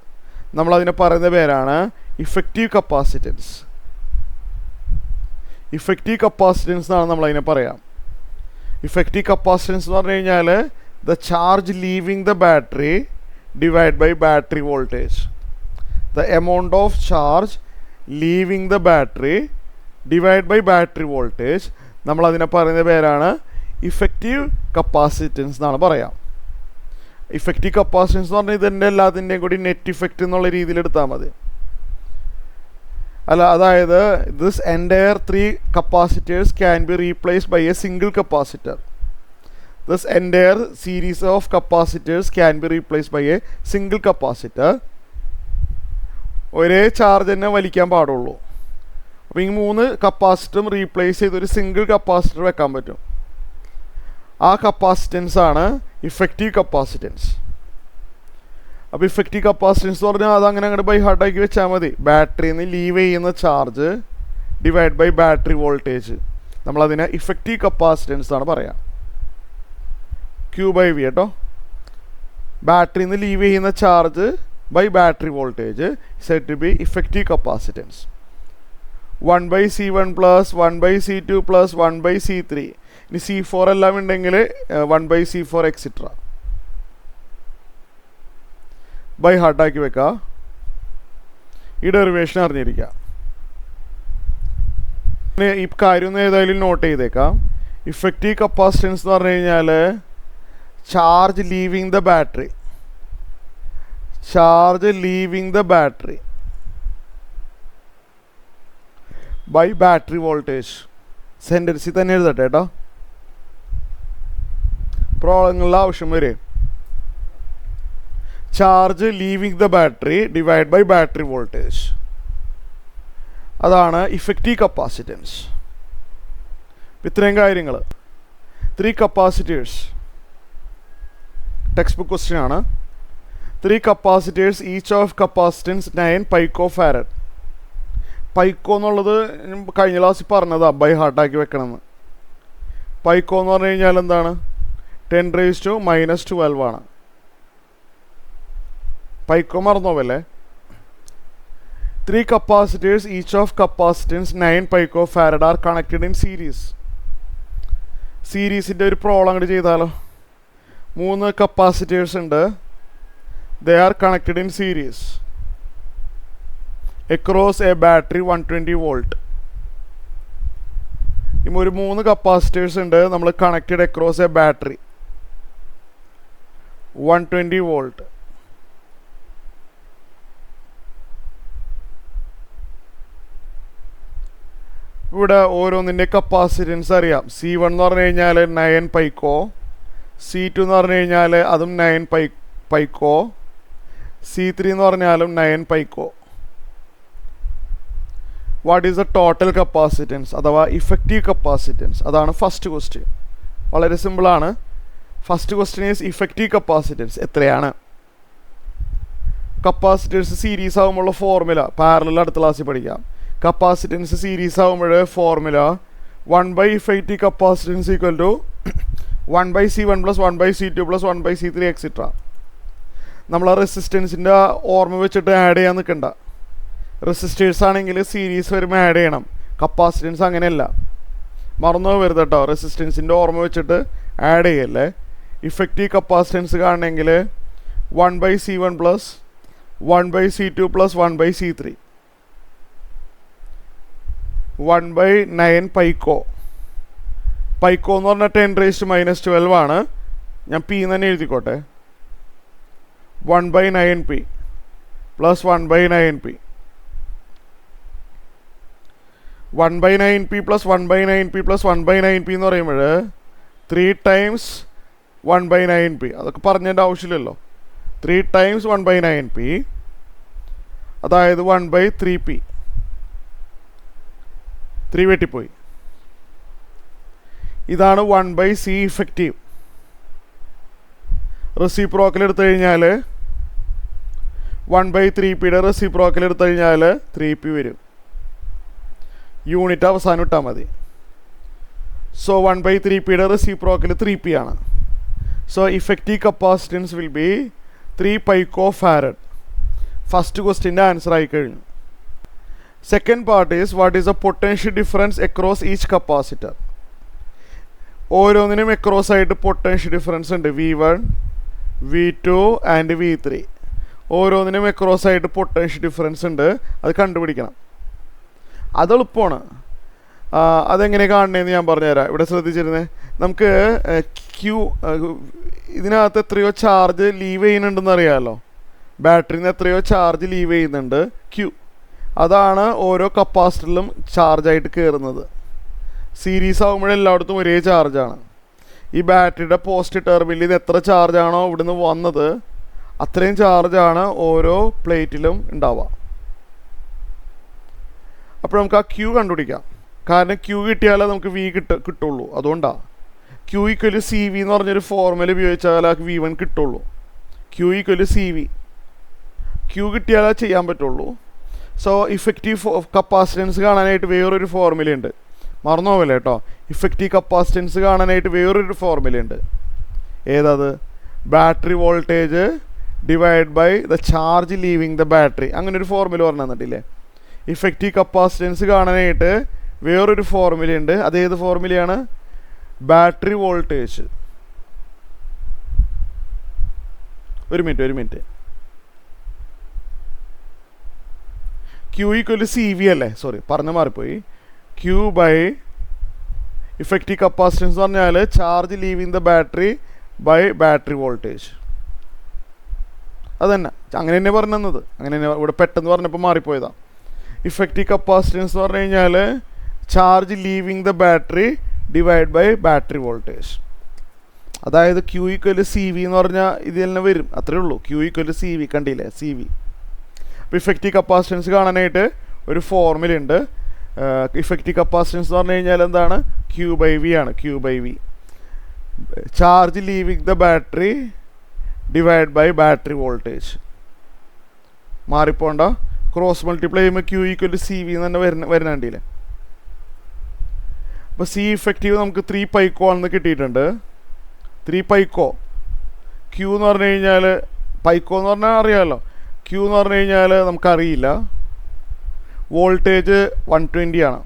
നമ്മളതിനെ പറയുന്ന പേരാണ് ഇഫക്റ്റീവ് കപ്പാസിറ്റൻസ്. ഇഫക്റ്റീവ് കപ്പാസിറ്റൻസ് എന്നാണ് നമ്മളതിനെ പറയാം. ഇഫക്റ്റീവ് കപ്പാസിറ്റൻസ് എന്ന് പറഞ്ഞു കഴിഞ്ഞാൽ the charge leaving the battery divide by battery voltage. The amount of charge leaving the battery divide by battery voltage. നമ്മളതിനെ പറയുന്ന പേരാണ് ഇഫക്റ്റീവ് കപ്പാസിറ്റൻസ് എന്നാണ് പറയാം. ഇഫക്റ്റീവ് കപ്പാസിറ്റൻസ് എന്ന് പറഞ്ഞാൽ ഇതിൻ്റെ എല്ലാത്തിൻ്റെയും കൂടി നെറ്റ് ഇഫക്റ്റ് എന്നുള്ള രീതിയിൽ എടുത്താൽ മതി. അല്ല, അതായത് this entire 3 capacitors can be replaced by a single capacitor. This entire series of capacitors can be replaced by a single capacitor. ഒരേ ചാർജ് തന്നെ വലിക്കാൻ പാടുള്ളൂ. അപ്പോൾ ഈ 3 കപ്പാസിറ്ററും റീപ്ലേസ് ചെയ്ത് ഒരു സിംഗിൾ കപ്പാസിറ്റർ വെക്കാൻ പറ്റും. ആ കപ്പാസിറ്റൻസ് ആണ് ഇഫക്റ്റീവ് കപ്പാസിറ്റൻസ്. അപ്പോൾ ഇഫക്റ്റീവ് കപ്പാസിറ്റൻസ് എന്ന് പറഞ്ഞാൽ അതങ്ങനെ അങ്ങോട്ട് ബൈ ഹാർട്ടാക്കി വെച്ചാൽ മതി. ബാറ്ററിയിൽ നിന്ന് ലീവ് ചെയ്യുന്ന charge divide by battery voltage. നമ്മളതിനെ ഇഫക്റ്റീവ് കപ്പാസിറ്റൻസ് ആണ് പറയാം. q/v കേട്ടോ. ബാറ്ററിയിൽ നിന്ന് ലീവ് ചെയ്യുന്ന charge by battery voltage said to be effective capacitance. 1/c1 plus 1/c2 plus 1/c3. ഇനി c4 എല്ലാം ഉണ്ടെങ്കിൽ 1/c4 എക്സിട്ര. ബൈ ഹാർട്ടാക്കി വെക്കുക. ഈ ഡെറിവേഷൻ അറിഞ്ഞിരിക്കുക. ഈ കാര്യം ഒന്ന് ഏതായാലും നോട്ട് ചെയ്തേക്കാം. ഇഫക്റ്റീവ് കപ്പാസിറ്റൻസ് എന്ന് പറഞ്ഞു കഴിഞ്ഞാൽ charge leaving the battery. Charge leaving the battery by battery voltage. സെൻറ്റൻസിൽ തന്നെ എഴുതട്ടെ കേട്ടോ, പ്രോബ്ലങ്ങളുടെ ആവശ്യം വരെ. Charge leaving the battery divide by battery voltage. അതാണ് ഇഫക്റ്റീവ് കപ്പാസിറ്റൻസ്. ഇത്രയും കാര്യങ്ങൾ. 3 കപ്പാസിറ്റേഴ്സ്. ടെക്സ്റ്റ് ബുക്ക് ക്വസ്റ്റ്യൻ ആണ്. 3 capacitors each of capacitance 9 picofarad. Pico എന്നുള്ളത് കഴിഞ്ഞ ക്ലാസ്സിൽ പറഞ്ഞതാണ്, ബൈ ഹാർട്ടാക്കി വെക്കണമെന്ന്. പൈക്കോ എന്ന് പറഞ്ഞു കഴിഞ്ഞാൽ എന്താണ്? 10⁻⁻12 ആണ്. പൈക്കോ മറന്നോവല്ലേ. 3 capacitors each of capacitance 9 picofarad are connected in series. സീരീസിൻ്റെ ഒരു പ്രോബ്ലം അങ്ങോട്ട് ചെയ്താലോ. 3 കപ്പാസിറ്റേഴ്സ് ഉണ്ട്. They are connected in series across A battery 120 volt. ഒരു 3 കപ്പാസിറ്റേഴ്സ് ഉണ്ട്, നമ്മൾ connected across A battery 120 volt. ഇവിടെ ഓരോന്നിൻ്റെ കപ്പാസിറ്റൻസ് അറിയാം. C1 എന്ന് പറഞ്ഞു കഴിഞ്ഞാൽ 9 pico, C2 എന്ന് പറഞ്ഞു കഴിഞ്ഞാൽ അതും 9 pico, C3 എന്ന് പറഞ്ഞാലും 9 pico. What is the total capacitance അഥവാ ഇഫക്റ്റീവ് കപ്പാസിറ്റൻസ്? അതാണ് ഫസ്റ്റ് ക്വസ്റ്റ്യൻ. വളരെ സിമ്പിളാണ്. First question is effective capacitance എത്രയാണ്? കപ്പാസിറ്റൻസ് സീരീസ് ആകുമ്പോഴുള്ള ഫോർമുല പാരലൽ അടുത്ത ക്ലാസ്സിൽ പഠിക്കാം. കപ്പാസിറ്റൻസ് സീരീസ് ആകുമ്പോൾ ഫോർമുല 1/ഇഫക്റ്റീവ് capacitance equal to 1/C1 plus 1/C2 plus 1/C3 etcetera. നമ്മൾ ആ റെസിസ്റ്റൻസിൻ്റെ ഓർമ്മ വെച്ചിട്ട് ആഡ് ചെയ്യാൻ നിൽക്കണ്ട. റെസിസ്റ്റേഴ്സ് ആണെങ്കിൽ സീരീസ് വരുമ്പോൾ ആഡ് ചെയ്യണം. കപ്പാസിറ്റൻസ് അങ്ങനെയല്ല, മറന്നു വരുത് കേട്ടോ. റെസിസ്റ്റൻസിൻ്റെ ഓർമ്മ വെച്ചിട്ട് ആഡ് ചെയ്യല്ലേ. ഇഫക്റ്റീവ് കപ്പാസിറ്റൻസ് കാണണമെങ്കിൽ 1/C1 plus 1/C2 plus 1/C3 1/9 pico. പൈക്കോ എന്ന് പറഞ്ഞാൽ 10⁻⁻12 ആണ്. ഞാൻ പി തന്നെ എഴുതിക്കോട്ടെ. 1/9p plus 1/9p 1/9p plus 1/9p plus 1/9p എന്ന് പറയുമ്പോൾ 3 times 1/9p. അതൊക്കെ പറഞ്ഞതിൻ്റെ ആവശ്യമില്ലല്ലോ. 3 times 1/9p, അതായത് 1/3p. 3 വെട്ടിപ്പോയി. ഇതാണ് 1/c ഇഫക്റ്റീവ്. റെസിപ്രോക്കൽ എടുത്തു കഴിഞ്ഞാൽ 1/3pയുടെ റെസിപ്രോക്കൽ എടുത്തു കഴിഞ്ഞാൽ 3p വരും. യൂണിറ്റ് അവസാനം ഇട്ടാൽ മതി. സോ 1/3pയുടെ റെസിപ്രോക്കൽ 3p ആണ്. So effective capacitance will be 3 picofarad. First ക്വസ്റ്റ്യൻ്റെ ആൻസർ ആയി കഴിഞ്ഞു. Second part is what is a potential difference across each capacitor. ഓരോന്നിനും അക്രോസ് ആയിട്ട് പൊട്ടൻഷ്യൽ ഡിഫറൻസ് ഉണ്ട്. V1, V2 and V3. ഓരോന്നിനും അക്രോസ് ആയിട്ട് പൊട്ടൻഷ്യൽ ഡിഫറൻസ് ഉണ്ട്. അത് കണ്ടുപിടിക്കണം. അത് എളുപ്പമാണ്. അതെങ്ങനെ കാണണേന്ന് ഞാൻ പറഞ്ഞുതരാം. ഇവിടെ ശ്രദ്ധിച്ചിരുന്നേ, നമുക്ക് ഇതിനകത്ത് എത്രയോ ചാർജ് ലീവ് ചെയ്യുന്നുണ്ടെന്ന് അറിയാമല്ലോ. ബാറ്ററിയിൽ നിന്ന് എത്രയോ ചാർജ് ലീവ് ചെയ്യുന്നുണ്ട്. അതാണ് ഓരോ കപ്പാസിറ്ററിലും ചാർജായിട്ട് കയറുന്നത്. സീരീസ് ആകുമ്പോൾ എല്ലായിടത്തും ഒരേ ചാർജാണ്. ഈ ബാറ്ററിയുടെ പോസിറ്റീവ് ടെർമിനലിൽ ഇത് എത്ര ചാർജാണോ ഇവിടുന്ന് വന്നത് അത്രയും ചാർജാണ് ഓരോ പ്ലേറ്റിലും ഉണ്ടാവുക. അപ്പോൾ നമുക്ക് ആ ക്യൂ കണ്ടുപിടിക്കാം. കാരണം ക്യൂ കിട്ടിയാലേ നമുക്ക് V കിട്ടുള്ളൂ. അതുകൊണ്ടാണ് Q = CV എന്ന് പറഞ്ഞൊരു ഫോർമുല ഉപയോഗിച്ചാൽ ആ V1 കിട്ടുള്ളൂ. Q = CV. ക്യൂ കിട്ടിയാലേ ചെയ്യാൻ പറ്റുള്ളൂ. സോ ഇഫക്റ്റീവ് കപ്പാസിറ്റൻസ് കാണാനായിട്ട് വേറൊരു ഫോർമുലയുണ്ട്. മറന്നു പോകല്ലേ കേട്ടോ. ഇഫക്റ്റീവ് കപ്പാസിറ്റൻസ് കാണാനായിട്ട് വേറൊരു ഫോർമുലയുണ്ട്. ഏതത്? Battery voltage divide by the charge leaving the battery. അങ്ങനെ ഒരു ഫോർമുല പറഞ്ഞു തന്നിട്ടില്ലേ? ഇഫക്റ്റീവ് കപ്പാസിറ്റൻസ് കാണാനായിട്ട് വേറൊരു ഫോർമുലയുണ്ട്. അതേത് ഫോർമുലയാണ്? Battery voltage. ഒരു മിനിറ്റ്. Q = CV അല്ലേ? സോറി, പറഞ്ഞു മാറിപ്പോയി. Q ബൈ ഇഫക്റ്റീവ് കപ്പാസിറ്റൻസ് എന്ന് പറഞ്ഞാൽ charge leaving the battery by battery voltage. അതന്നെ, അങ്ങനെ തന്നെ പറഞ്ഞു തന്നത്. അങ്ങനെ തന്നെ ഇവിടെ പെട്ടെന്ന് പറഞ്ഞപ്പോൾ മാറിപ്പോയതാണ്. ഇഫക്റ്റീവ് കപ്പാസിറ്റൻസ് എന്ന് പറഞ്ഞു കഴിഞ്ഞാൽ charge leaving the battery divide by battery voltage. അതായത് Q = CV എന്ന് പറഞ്ഞാൽ ഇത് തന്നെ വരും. അത്രേ ഉള്ളൂ. Q = CV. കണ്ടില്ലേ? CV. അപ്പോൾ ഇഫക്റ്റീവ് കപ്പാസിറ്റൻസ് കാണാനായിട്ട് ഒരു ഫോർമുല ഉണ്ട്. ഇഫക്റ്റീവ് കപ്പാസിറ്റൻസ് എന്ന് പറഞ്ഞു കഴിഞ്ഞാൽ എന്താണ്? Q/V ആണ്. Q/V. Charge leaving the battery divide by battery voltage. മാറിപ്പോണ്ട. ക്രോസ് മൾട്ടിപ്ലൈ ചെയ്യുമ്പോൾ Q = CV എന്ന് തന്നെ വരുന്നുണ്ടല്ലേ? അപ്പോൾ C ഇഫക്റ്റീവ് നമുക്ക് 3 pico ആണെന്ന് കിട്ടിയിട്ടുണ്ട്. 3 pico. Q എന്ന് പറഞ്ഞു കഴിഞ്ഞാൽ പൈക്കോ എന്ന് പറഞ്ഞാൽ അറിയാമല്ലോ. Q എന്ന് പറഞ്ഞു കഴിഞ്ഞാൽ നമുക്കറിയില്ല. വോൾട്ടേജ് 120 ആണ്.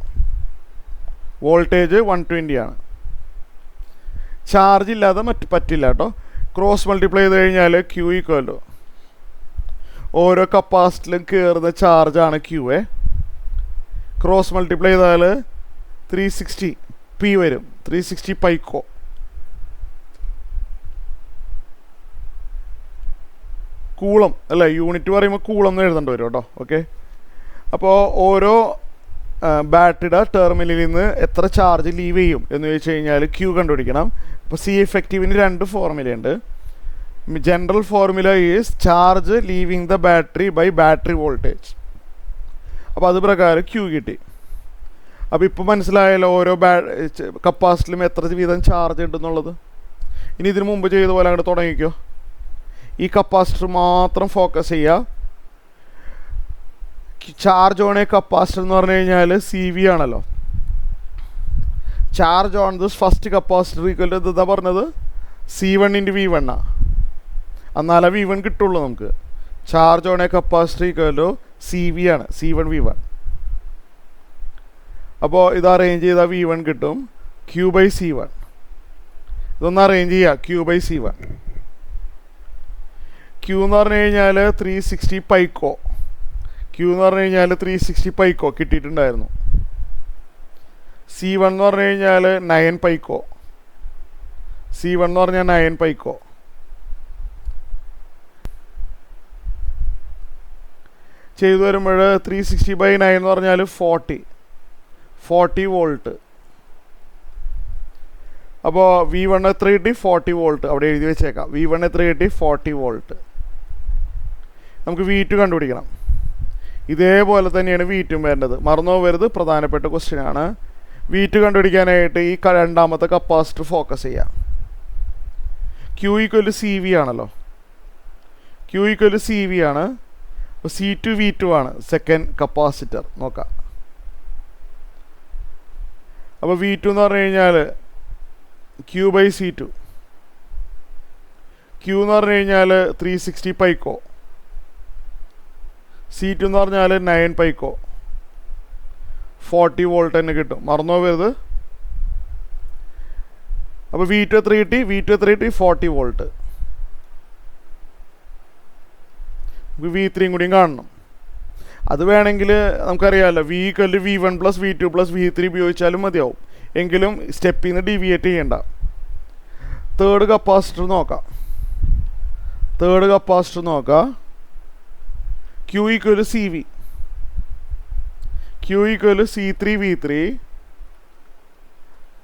വോൾട്ടേജ് 120 ആണ്. ചാർജ് ഇല്ലാതെ പറ്റില്ല കേട്ടോ. ക്രോസ് മൾട്ടിപ്ലൈ ചെയ്ത് കഴിഞ്ഞാൽ Q = ഓരോ കപ്പാസിറ്ററിലും കയറുന്ന ചാർജാണ് Q. ക്രോസ് മൾട്ടിപ്ലൈ ചെയ്താൽ 360p വരും. 360 pico. കൂളം അല്ലേ? യൂണിറ്റ് പറയുമ്പോൾ കൂളം എന്ന് എഴുതേണ്ടി വരും കേട്ടോ. ഓക്കെ. അപ്പോൾ ഓരോ ബാറ്ററിയുടെ ടെർമിനലിൽ നിന്ന് എത്ര ചാർജ് ലീവ് ചെയ്യും എന്ന് ചോദിച്ചു കഴിഞ്ഞാൽ Q കണ്ടുപിടിക്കണം. അപ്പോൾ C ഇഫക്റ്റീവിന് 2 ഫോർമുലയുണ്ട്. General formula is charge leaving the battery by battery voltage. അപ്പോൾ അത് പ്രകാരം Q കിട്ടി. അപ്പോൾ ഇപ്പോൾ മനസ്സിലായല്ലോ ഓരോ കപ്പാസിറ്ററിലും എത്ര വീതം ചാർജ് ഉണ്ടെന്നുള്ളത്. ഇനി ഇതിനു മുമ്പ് ചെയ്ത പോലെ അങ്ങോട്ട് തുടങ്ങിക്കോ. ഈ കപ്പാസിറ്റർ മാത്രം ഫോക്കസ് ചെയ്യുക. ചാർജ് ഓൺ എ കപ്പാസിറ്റർ എന്ന് പറഞ്ഞു കഴിഞ്ഞാൽ CV ആണല്ലോ. Charge on this first capacitor equal to എന്താ പറഞ്ഞത്? C1 × V1 ആണ്. എന്നാലേ V1 കിട്ടുള്ളൂ നമുക്ക്. Charge on a capacitor equal to CV ആണ്. C1 V1. അപ്പോൾ ഇത് അറേഞ്ച് ചെയ്താൽ V1 കിട്ടും. Q/C1. ഇതൊന്ന് അറേഞ്ച് ചെയ്യുക. Q/C1. Q എന്ന് പറഞ്ഞു കഴിഞ്ഞാൽ 360 pico. Q എന്ന് പറഞ്ഞു കഴിഞ്ഞാൽ 360 pico കിട്ടിയിട്ടുണ്ടായിരുന്നു. C1 എന്ന് പറഞ്ഞു കഴിഞ്ഞാൽ 9 pico. C1 എന്ന് പറഞ്ഞാൽ 9 pico. ചെയ്തു വരുമ്പോൾ 360/9 എന്ന് പറഞ്ഞാൽ 40 വോൾട്ട്. അപ്പോൾ V1 എത്ര കിട്ടി? 40 വോൾട്ട്. അവിടെ എഴുതി വെച്ചേക്കാം. V1 എത്ര കിട്ടി? 40 വോൾട്ട്. നമുക്ക് V2 കണ്ടുപിടിക്കണം. ഇതേപോലെ തന്നെയാണ് V2 വരേണ്ടത്. മറന്നു പോകരുത്, പ്രധാനപ്പെട്ട ക്വസ്റ്റ്യൻ ആണ്. V2 കണ്ടുപിടിക്കാനായിട്ട് ഈ രണ്ടാമത്തെ കപ്പാസിറ്റർ ഫോക്കസ് ചെയ്യാം. Q ഈക്വൽ CV ആണല്ലോ. Q ഈക്വൽ CV ആണ്. അപ്പോൾ C2 V2 ആണ് സെക്കൻഡ് കപ്പാസിറ്റർ. നോക്കാം. അപ്പോൾ V2 എന്ന് പറഞ്ഞു കഴിഞ്ഞാൽ Q/C2. Q എന്ന് പറഞ്ഞു കഴിഞ്ഞാൽ 360 പൈക്കോ. C2 എന്ന് പറഞ്ഞാൽ 9 പൈക്കോ. 40 വോൾട്ട് തന്നെ കിട്ടും. മറന്നു പോകരുത്. അപ്പോൾ V2 എത്ര കിട്ടി? V2 എത്ര കിട്ടി? 40 വോൾട്ട്. V3 കൂടിയും കാണണം. അത് വേണമെങ്കിൽ നമുക്കറിയാമല്ലോ, V = V1 + V2 + V3 ഉപയോഗിച്ചാലും മതിയാവും. എങ്കിലും സ്റ്റെപ്പിൽ നിന്ന് ഡീവിയേറ്റ് ചെയ്യണ്ട. തേർഡ് കപ്പാസിറ്റർ നോക്കാം. Q equal CV. Q equal C3 V3.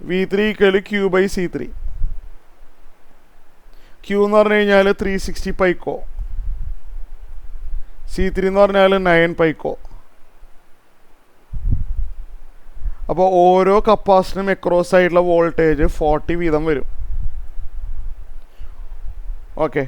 V3 equal Q/C3. Q എന്ന് പറഞ്ഞു കഴിഞ്ഞാൽ 360 പൈക്കോ. C3 എന്ന് പറഞ്ഞാൽ 9 പൈക്കോ. അപ്പോൾ ഓരോ കപ്പാസിറ്ററിനും അക്രോസ് ആയിട്ടുള്ള വോൾട്ടേജ് 40 വീതം വരും. ഓക്കെ.